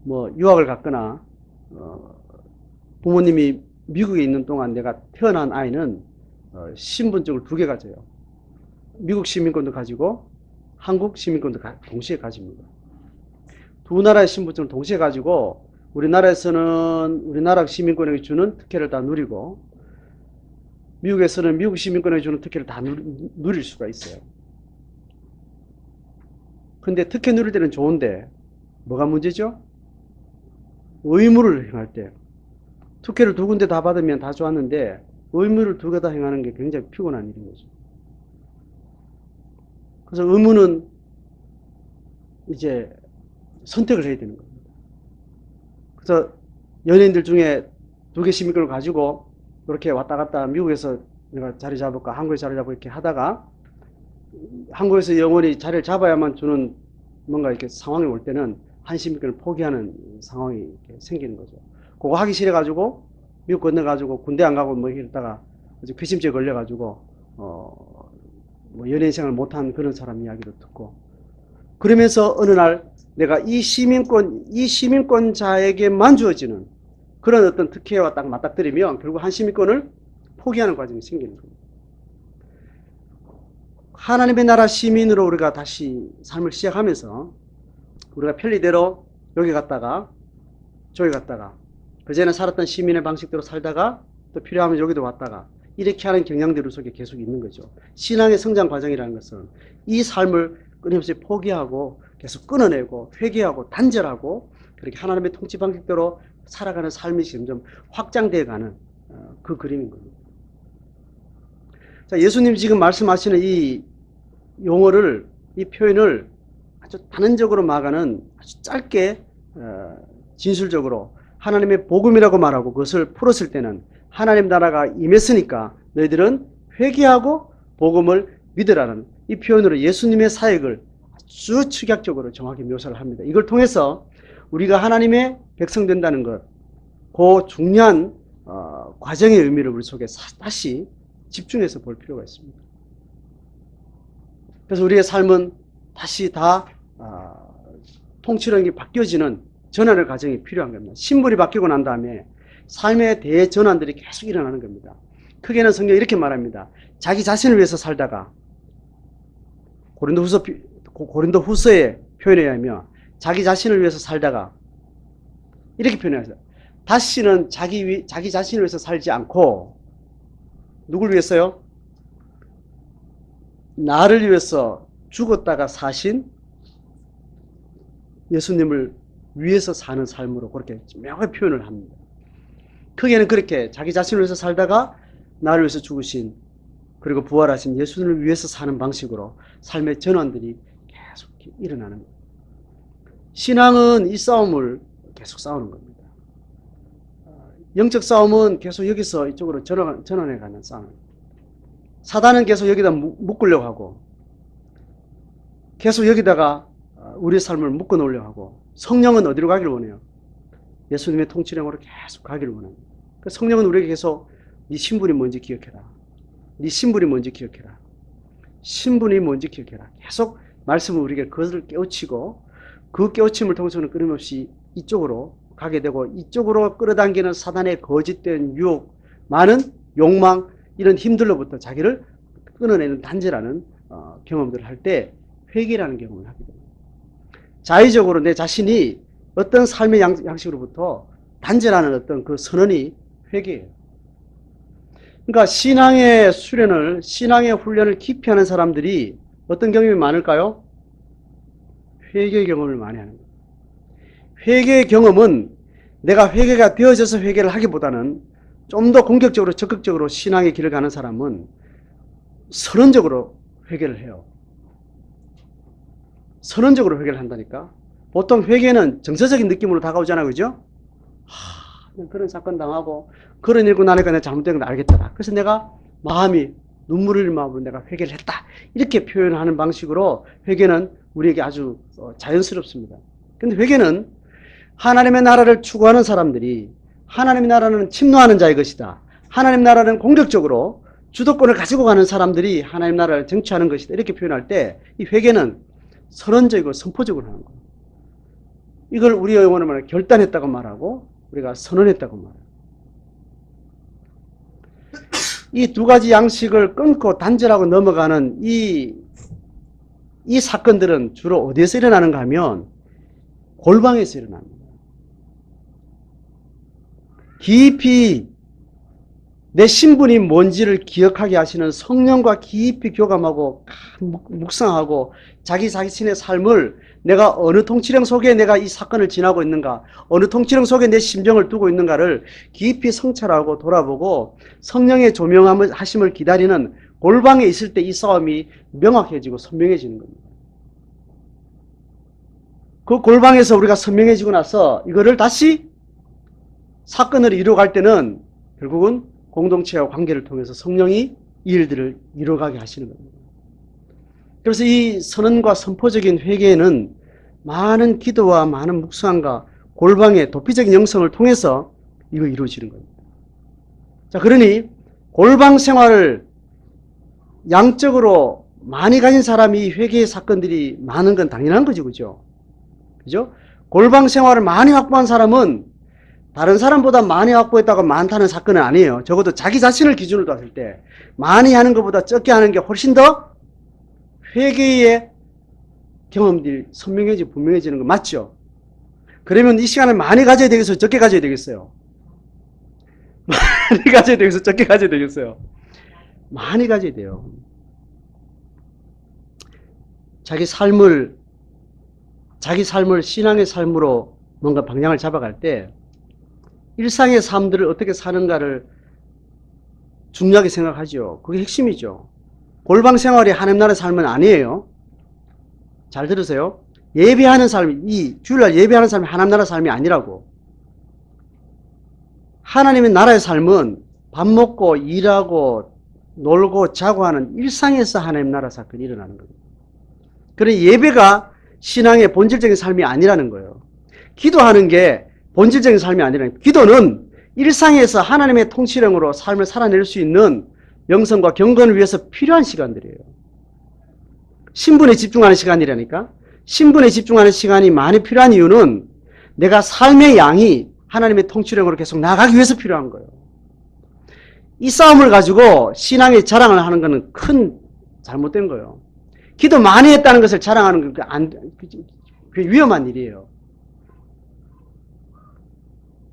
뭐 유학을 갔거나 부모님이 미국에 있는 동안 내가 태어난 아이는 신분증을 2개 가져요. 미국 시민권도 가지고 한국 시민권도 동시에 가집니다. 두 나라의 신분증을 동시에 가지고 우리나라에서는 우리나라 시민권에게 주는 특혜를 다 누리고, 미국에서는 미국 시민권에게 주는 특혜를 다 누릴 수가 있어요. 근데 특혜 누릴 때는 좋은데 뭐가 문제죠? 의무를 행할 때. 특혜를 2군데 다 받으면 다 좋았는데 의무를 2개 다 행하는 게 굉장히 피곤한 일인 거죠. 그래서 의무는 이제 선택을 해야 되는 겁니다. 그래서 연예인들 중에 2개 시민권을 가지고 이렇게 왔다 갔다 미국에서 내가 자리 잡을까 한국에서 자리 잡을까 이렇게 하다가 한국에서 영원히 자리를 잡아야만 주는 뭔가 이렇게 상황이 올 때는 한 시민권을 포기하는 상황이 이렇게 생기는 거죠. 그거 하기 싫어가지고 미국 건너가지고 군대 안 가고 뭐 이러다가 괘씸죄 걸려가지고 뭐 연예인 생활 못한 그런 사람 이야기도 듣고, 그러면서 어느 날 내가 이 시민권자에게만 주어지는 그런 어떤 특혜와 딱 맞닥뜨리면 결국 한 시민권을 포기하는 과정이 생기는 겁니다. 하나님의 나라 시민으로 우리가 다시 삶을 시작하면서 우리가 편리대로 여기 갔다가 저기 갔다가 그전에 살았던 시민의 방식대로 살다가 또 필요하면 여기도 왔다가 이렇게 하는 경향들 속에 계속 있는 거죠. 신앙의 성장 과정이라는 것은 이 삶을 끊임없이 포기하고 계속 끊어내고 회개하고 단절하고 그렇게 하나님의 통치 방식대로 살아가는 삶이 점점 확장되어가는 그 그림인 겁니다. 자, 예수님 지금 말씀하시는 이 용어를, 이 표현을 아주 단언적으로 막아는 아주 짧게 진술적으로 하나님의 복음이라고 말하고 그것을 풀었을 때는 하나님 나라가 임했으니까 너희들은 회개하고 복음을 믿으라는 이 표현으로 예수님의 사역을 아주 축약적으로 정확히 묘사를 합니다. 이걸 통해서 우리가 하나님의 백성 된다는 것, 그 중요한 과정의 의미를 우리 속에 다시 집중해서 볼 필요가 있습니다. 그래서 우리의 삶은 다시 다 통치력이 바뀌어지는 전환의 과정이 필요한 겁니다. 신분이 바뀌고 난 다음에 삶의 대전환들이 계속 일어나는 겁니다. 크게는 성경이 이렇게 말합니다. 자기 자신을 위해서 살다가 고린도후서의 표현에 의하면 자기 자신을 위해서 살다가 이렇게 표현해요. 다시는 자기 자신을 위해서 살지 않고 누굴 위해서요? 나를 위해서 죽었다가 사신 예수님을 위해서 사는 삶으로 그렇게 명확히 표현을 합니다. 크게는 그렇게 자기 자신을 위해서 살다가 나를 위해서 죽으신 그리고 부활하신 예수님을 위해서 사는 방식으로 삶의 전환들이 계속 일어나는 겁니다. 신앙은 이 싸움을 계속 싸우는 겁니다. 영적 싸움은 계속 여기서 이쪽으로 전환해가는 싸움. 사단은 계속 여기다 묶으려고 하고 계속 여기다가 우리의 삶을 묶어 놓으려고 하고 성령은 어디로 가기를 원해요? 예수님의 통치령으로 계속 가기를 원합니다. 성령은 우리에게 계속 네 신분이 뭔지 기억해라. 네 신분이 뭔지 기억해라. 신분이 뭔지 기억해라. 계속 말씀을 우리에게 그것을 깨우치고 그 깨우침을 통해서는 끊임없이 이쪽으로 가게 되고 이쪽으로 끌어당기는 사단의 거짓된 유혹, 많은 욕망 이런 힘들로부터 자기를 끊어내는 단절하는 경험들을 할 때 회개라는 경험을 하게 됩니다. 자의적으로 내 자신이 어떤 삶의 양식으로부터 단절하는 어떤 그 선언이 회개예요. 그러니까 신앙의 수련을, 신앙의 훈련을 깊이 하는 사람들이 어떤 경험이 많을까요? 회개 경험을 많이 하는 거예요. 회개의 경험은 내가 회개가 되어져서 회개를 하기보다는 좀 더 공격적으로 적극적으로 신앙의 길을 가는 사람은 선언적으로 회개를 해요. 선언적으로 회개를 한다니까. 보통 회개는 정서적인 느낌으로 다가오잖아요. 그죠? 그런 사건 당하고 그런 일고 나니까 내가 잘못된 걸 알겠더라. 그래서 내가 마음이 눈물을 흘린 마음으로 내가 회개를 했다. 이렇게 표현하는 방식으로 회개는 우리에게 아주 자연스럽습니다. 근데 회개는 하나님의 나라를 추구하는 사람들이 하나님의 나라는 침노하는 자의 것이다. 하나님의 나라는 공격적으로 주도권을 가지고 가는 사람들이 하나님의 나라를 정치하는 것이다. 이렇게 표현할 때 이 회개는 선언적이고 선포적으로 하는 거예요. 이걸 우리의 영어로 말하면 결단했다고 말하고 우리가 선언했다고 말해요. 이 두 가지 양식을 끊고 단절하고 넘어가는 이 사건들은 주로 어디에서 일어나는가 하면 골방에서 일어납니다. 깊이 내 신분이 뭔지를 기억하게 하시는 성령과 깊이 교감하고 묵상하고 자기 자신의 삶을 내가 어느 통치령 속에 내가 이 사건을 지나고 있는가, 어느 통치령 속에 내 심정을 두고 있는가를 깊이 성찰하고 돌아보고 성령의 조명하심을 기다리는 골방에 있을 때 이 싸움이 명확해지고 선명해지는 겁니다. 그 골방에서 우리가 선명해지고 나서 이거를 다시 사건을 이루어갈 때는 결국은 공동체와 관계를 통해서 성령이 이 일들을 이루어가게 하시는 겁니다. 그래서 이 선언과 선포적인 회개에는 많은 기도와 많은 묵상과 골방의 도피적인 영성을 통해서 이거 이루어지는 겁니다. 자, 그러니 골방 생활을 양적으로 많이 가진 사람이 회개의 사건들이 많은 건 당연한 거죠. 그죠? 그죠? 골방 생활을 많이 확보한 사람은 다른 사람보다 많이 확보했다고 많다는 사건은 아니에요. 적어도 자기 자신을 기준으로 봤을 때 많이 하는 것보다 적게 하는 게 훨씬 더 회개의 경험들이 선명해지고 분명해지는 거 맞죠? 그러면 이 시간을 많이 가져야 되겠어요? 적게 가져야 되겠어요? 많이 가져야 되겠어요? 적게 가져야 되겠어요? 많이 가져야 돼요. 자기 삶을 신앙의 삶으로 뭔가 방향을 잡아갈 때 일상의 삶들을 어떻게 사는가를 중요하게 생각하죠. 그게 핵심이죠. 골방 생활이 하나님 나라의 삶은 아니에요. 잘 들으세요. 예배하는 삶이, 이 주일날 예배하는 삶이 하나님 나라의 삶이 아니라고. 하나님의 나라의 삶은 밥 먹고 일하고 놀고 자고 하는 일상에서 하나님 나라 사건이 일어나는 거예요. 그러니 예배가 신앙의 본질적인 삶이 아니라는 거예요. 기도하는 게 본질적인 삶이 아니라는 거예요. 기도는 일상에서 하나님의 통치령으로 삶을 살아낼 수 있는 영성과 경건을 위해서 필요한 시간들이에요. 신분에 집중하는 시간이라니까. 신분에 집중하는 시간이 많이 필요한 이유는 내가 삶의 양이 하나님의 통치령으로 계속 나가기 위해서 필요한 거예요. 이 싸움을 가지고 신앙의 자랑을 하는 것은 큰 잘못된 거예요. 기도 많이 했다는 것을 자랑하는 건 그게 위험한 일이에요.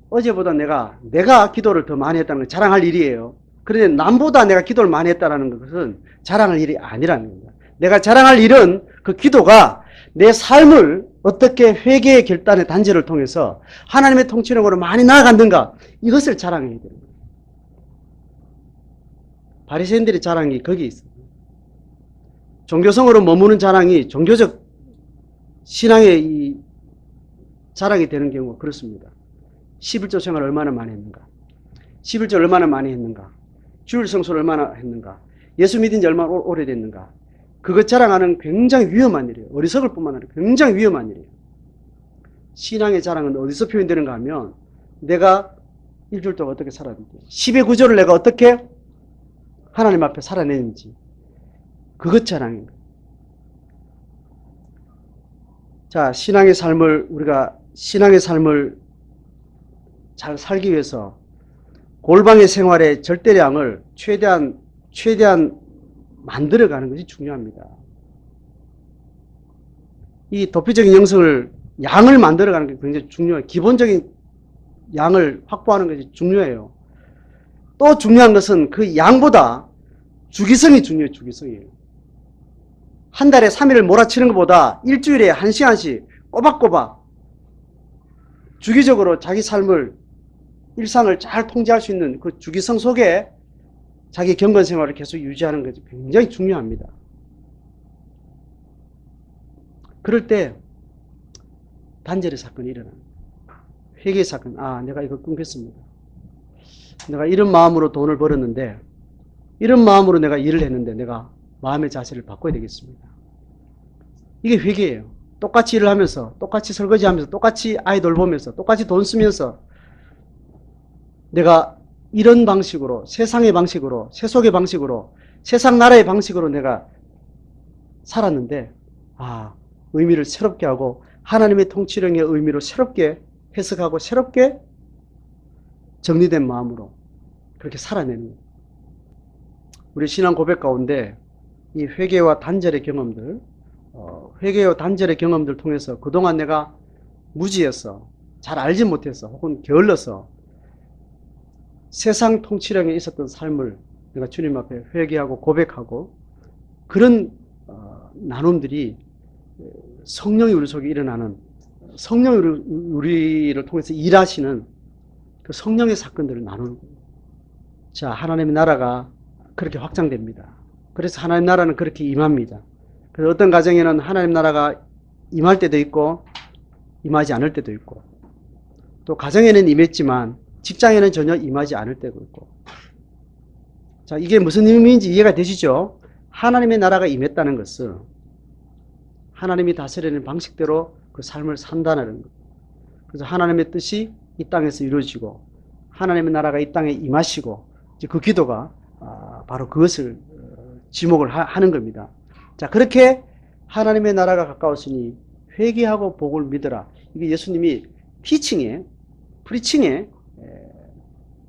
어제보다 내가 기도를 더 많이 했다는 건 자랑할 일이에요. 그런데 남보다 내가 기도를 많이 했다는 것은 자랑할 일이 아니라는 겁니다. 내가 자랑할 일은 그 기도가 내 삶을 어떻게 회개의 결단의 단절을 통해서 하나님의 통치력으로 많이 나아갔는가, 이것을 자랑해야 됩니다. 바리새인들의 자랑이 거기에 있습니다. 종교성으로 머무는 자랑이 종교적 신앙의 이 자랑이 되는 경우가 그렇습니다. 11조 생활을 얼마나 많이 했는가, 11조 얼마나 많이 했는가, 주일 성수를 얼마나 했는가, 예수 믿은 지 얼마나 오래됐는가, 그것 자랑하는 굉장히 위험한 일이에요. 어리석을 뿐만 아니라 굉장히 위험한 일이에요. 신앙의 자랑은 어디서 표현되는가 하면 내가 일주일 동안 어떻게 살았는지, 10의 구조를 내가 어떻게 하나님 앞에 살아내는지, 그것 자랑입니다. 자, 우리가 신앙의 삶을 잘 살기 위해서 골방의 생활의 절대량을 최대한 만들어가는 것이 중요합니다. 이 도피적인 영성을, 양을 만들어가는 게 굉장히 중요해요. 기본적인 양을 확보하는 것이 중요해요. 또 중요한 것은 그 양보다 주기성이 중요해요. 주기성이에요. 한 달에 3일을 몰아치는 것보다 일주일에 1시간씩 꼬박꼬박 주기적으로 자기 삶을, 일상을 잘 통제할 수 있는 그 주기성 속에 자기 경건 생활을 계속 유지하는 것이 굉장히 중요합니다. 그럴 때 단절의 사건이 일어납니다. 회개의 사건. 내가 이거 끊겼습니다. 내가 이런 마음으로 돈을 벌었는데, 이런 마음으로 내가 일을 했는데 내가 마음의 자세를 바꿔야 되겠습니다. 이게 회개예요. 똑같이 일을 하면서, 똑같이 설거지하면서, 똑같이 아이 돌보면서, 똑같이 돈 쓰면서 내가 이런 방식으로, 세상의 방식으로, 세속의 방식으로, 세상 나라의 방식으로 내가 살았는데, 의미를 새롭게 하고 하나님의 통치령의 의미로 새롭게 해석하고 새롭게 정리된 마음으로 그렇게 살아내는 거예요. 우리 신앙 고백 가운데 이 회개와 단절의 경험들, 회개와 단절의 경험들 통해서 그동안 내가 무지해서, 잘 알지 못해서, 혹은 게을러서 세상 통치령에 있었던 삶을 내가 주님 앞에 회개하고 고백하고, 그런 나눔들이 성령이 우리 속에 일어나는, 성령이 우리를 통해서 일하시는 그 성령의 사건들을 나누는 거예요. 자, 하나님의 나라가 그렇게 확장됩니다. 그래서 하나님 나라는 그렇게 임합니다. 그래서 어떤 가정에는 하나님 나라가 임할 때도 있고 임하지 않을 때도 있고, 또 가정에는 임했지만 직장에는 전혀 임하지 않을 때도 있고. 자, 이게 무슨 의미인지 이해가 되시죠? 하나님의 나라가 임했다는 것은 하나님이 다스리는 방식대로 그 삶을 산다는 것. 그래서 하나님의 뜻이 이 땅에서 이루어지고 하나님의 나라가 이 땅에 임하시고, 이제 그 기도가 바로 그것을 지목을 하는 겁니다. 자, 그렇게 하나님의 나라가 가까웠으니 회개하고 복을 믿으라. 이게 예수님이 프리칭에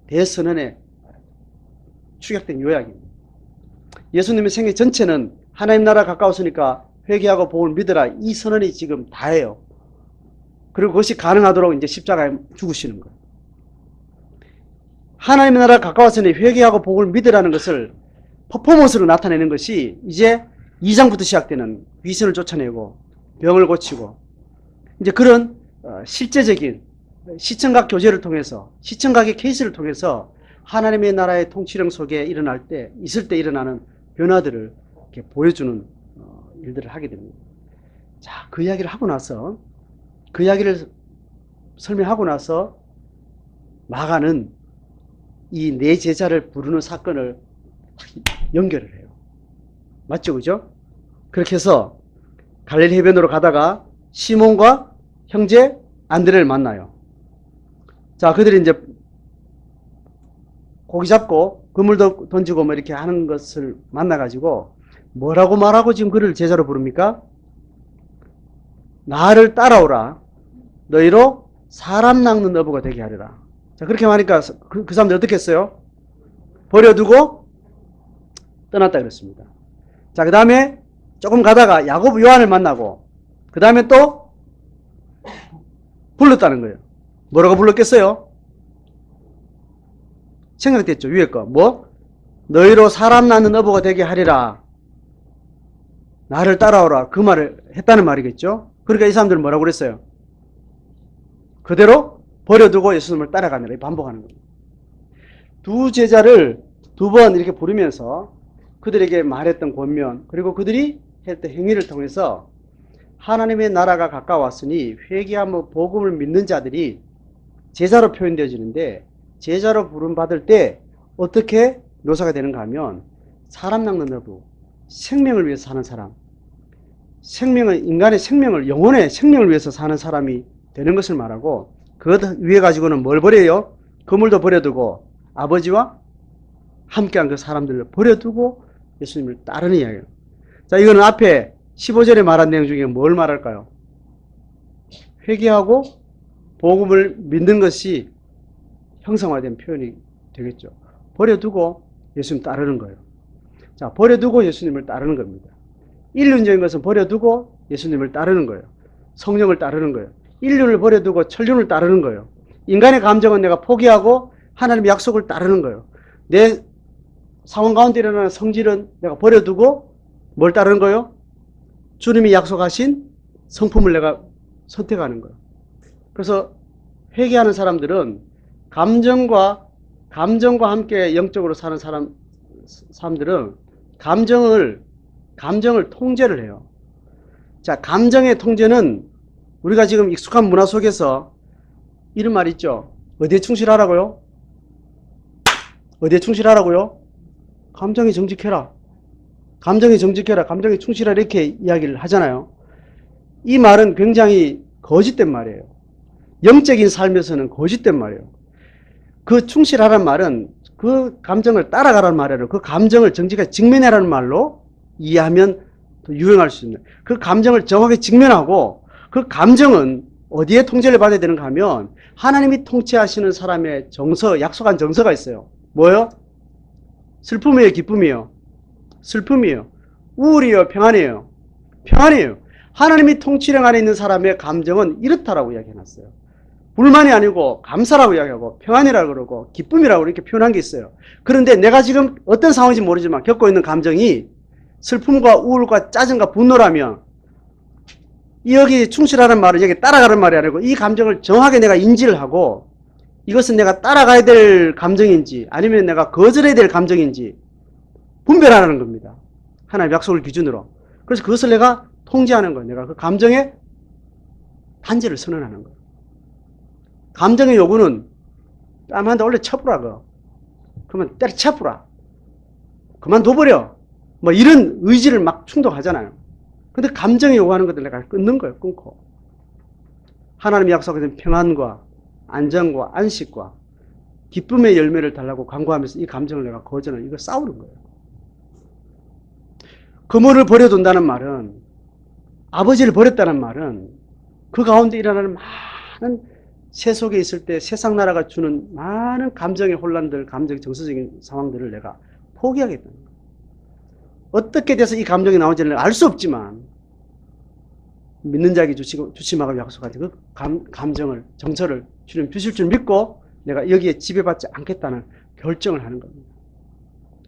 대선언에 축약된 요약입니다. 예수님의 생애 전체는 하나님 나라 가까웠으니까 회개하고 복음을 믿어라. 이 선언이 지금 다예요. 그리고 그것이 가능하도록 이제 십자가에 죽으시는 거예요. 하나님 나라 가까웠으니 회개하고 복음을 믿으라는 것을 퍼포먼스로 나타내는 것이 이제 2장부터 시작되는 귀신을 쫓아내고 병을 고치고 이제 그런 실제적인 시청각 교제를 통해서 시청각의 케이스를 통해서 하나님의 나라의 통치령 속에 있을 때 일어나는 변화들을 이렇게 보여주는 일들을 하게 됩니다. 자, 그 이야기를 하고 나서 그 이야기를 설명하고 나서 마가는 이 네 제자를 부르는 사건을 연결을 해요. 맞죠? 그죠? 그렇게 해서 갈릴리 해변으로 가다가 시몬과 형제 안드레를 만나요. 자, 그들이 이제 고기 잡고 그물도 던지고 뭐 이렇게 하는 것을 만나가지고 뭐라고 말하고 지금 그를 제자로 부릅니까? 나를 따라오라. 너희로 사람 낚는 어부가 되게 하리라. 자, 그렇게 말하니까 그 사람들 어떻게 했어요? 버려두고 떠났다 그랬습니다. 자, 그 다음에 조금 가다가 야고보 요한을 만나고 그 다음에 또 불렀다는 거예요. 뭐라고 불렀겠어요? 생각됐죠? 위에 거. 뭐? 너희로 사람 낳는 어부가 되게 하리라. 나를 따라오라. 그 말을 했다는 말이겠죠? 그러니까 이 사람들은 뭐라고 그랬어요? 그대로 버려두고 예수님을 따라가느라 반복하는 겁니다. 두 제자를 두 번 이렇게 부르면서 그들에게 말했던 권면 그리고 그들이 했던 행위를 통해서 하나님의 나라가 가까웠으니 회개하며 복음을 믿는 자들이 제자로 표현되어지는데 제자로 부름받을 때 어떻게 묘사가 되는가 하면 사람 낚는 어부, 생명을 위해서 사는 사람, 인간의 생명을, 영혼의 생명을 위해서 사는 사람이 되는 것을 말하고 그 위에 가지고는 뭘 버려요? 그물도 버려두고 아버지와 함께한 그 사람들을 버려두고 예수님을 따르는 이야기예요. 자, 이거는 앞에 15절에 말한 내용 중에 뭘 말할까요? 회개하고 복음을 믿는 것이 형상화된 표현이 되겠죠. 버려두고 예수님 따르는 거예요. 자, 버려두고 예수님을 따르는 겁니다. 인륜적인 것은 버려두고 예수님을 따르는 거예요. 성령을 따르는 거예요. 인륜을 버려두고 천륜을 따르는 거예요. 인간의 감정은 내가 포기하고 하나님의 약속을 따르는 거예요. 내 상황 가운데 일어나는 성질은 내가 버려두고 뭘 따르는 거예요? 주님이 약속하신 성품을 내가 선택하는 거예요. 그래서 회개하는 사람들은 감정과 함께 영적으로 사는 사람들은 감정을 통제를 해요. 자, 감정의 통제는 우리가 지금 익숙한 문화 속에서 이런 말 있죠. 어디에 충실하라고요? 어디에 충실하라고요? 감정이 정직해라. 감정이 정직해라. 감정이 충실하라. 이렇게 이야기를 하잖아요. 이 말은 굉장히 거짓된 말이에요. 영적인 삶에서는 거짓된 말이에요. 그 충실하라는 말은 그 감정을 따라가라는 말이에요. 그 감정을 정직하게 직면해라는 말로 이해하면 더 유용할 수 있는. 그 감정을 정확하게 직면하고 그 감정은 어디에 통제를 받아야 되는가 하면 하나님이 통치하시는 사람의 정서, 약속한 정서가 있어요. 뭐예요? 슬픔이에요? 기쁨이에요? 슬픔이에요. 우울이에요? 평안이에요? 평안이에요. 하나님이 통치령 안에 있는 사람의 감정은 이렇다라고 이야기해놨어요. 불만이 아니고 감사라고 이야기하고 평안이라고 그러고 기쁨이라고 이렇게 표현한 게 있어요. 그런데 내가 지금 어떤 상황인지 모르지만 겪고 있는 감정이 슬픔과 우울과 짜증과 분노라면 여기 충실하는 말은 여기 따라가는 말이 아니고 이 감정을 정확하게 내가 인지를 하고 이것은 내가 따라가야 될 감정인지 아니면 내가 거절해야 될 감정인지 분별하는 겁니다. 하나님의 약속을 기준으로. 그래서 그것을 내가 통제하는 거예요. 내가 그 감정의 단죄를 선언하는 거예요. 감정의 요구는 땀한테 원래 쳐부라. 그러면 때려쳐부라. 그만둬버려. 뭐 이런 의지를 막 충동하잖아요. 근데 감정이 요구하는 것들 내가 끊는 거예요. 끊고. 하나님의 약속하신 평안과 안정과 안식과 기쁨의 열매를 달라고 강구하면서 이 감정을 내가 거절하는 이거 싸우는 거예요. 그물을 버려둔다는 말은 아버지를 버렸다는 말은 그 가운데 일어나는 많은 새 속에 있을 때 세상 나라가 주는 많은 감정의 혼란들, 감정 정서적인 상황들을 내가 포기하겠다는 거예요. 어떻게 돼서 이 감정이 나오는지는 알 수 없지만 믿는 자에게 주시마가 약속한 그 감정을, 정서를 주님 주실 줄 믿고 내가 여기에 지배받지 않겠다는 결정을 하는 겁니다.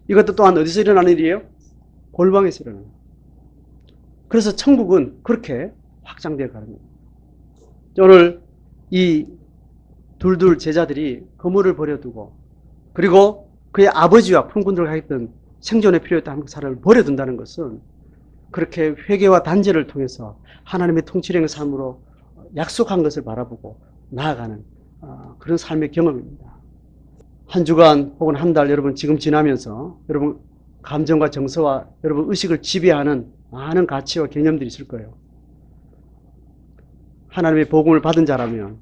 이것도 또한 어디서 일어나는 일이에요? 골방에서 일어나는 거예요. 그래서 천국은 그렇게 확장되어 가는 겁니다. 오늘 이 둘둘 제자들이 그물을 버려두고 그리고 그의 아버지와 품꾼들과 했던 생존에 필요했던 삶을 버려둔다는 것은 그렇게 회개와 단절을 통해서 하나님의 통치력의 삶으로 약속한 것을 바라보고 나아가는 그런 삶의 경험입니다. 한 주간 혹은 한 달 여러분 지금 지나면서 여러분 감정과 정서와 여러분 의식을 지배하는 많은 가치와 개념들이 있을 거예요. 하나님의 복음을 받은 자라면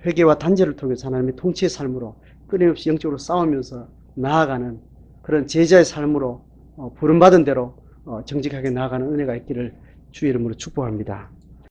회개와 단절을 통해서 하나님의 통치의 삶으로 끊임없이 영적으로 싸우면서 나아가는 그런 제자의 삶으로 부름받은 대로 정직하게 나아가는 은혜가 있기를 주의 이름으로 축복합니다.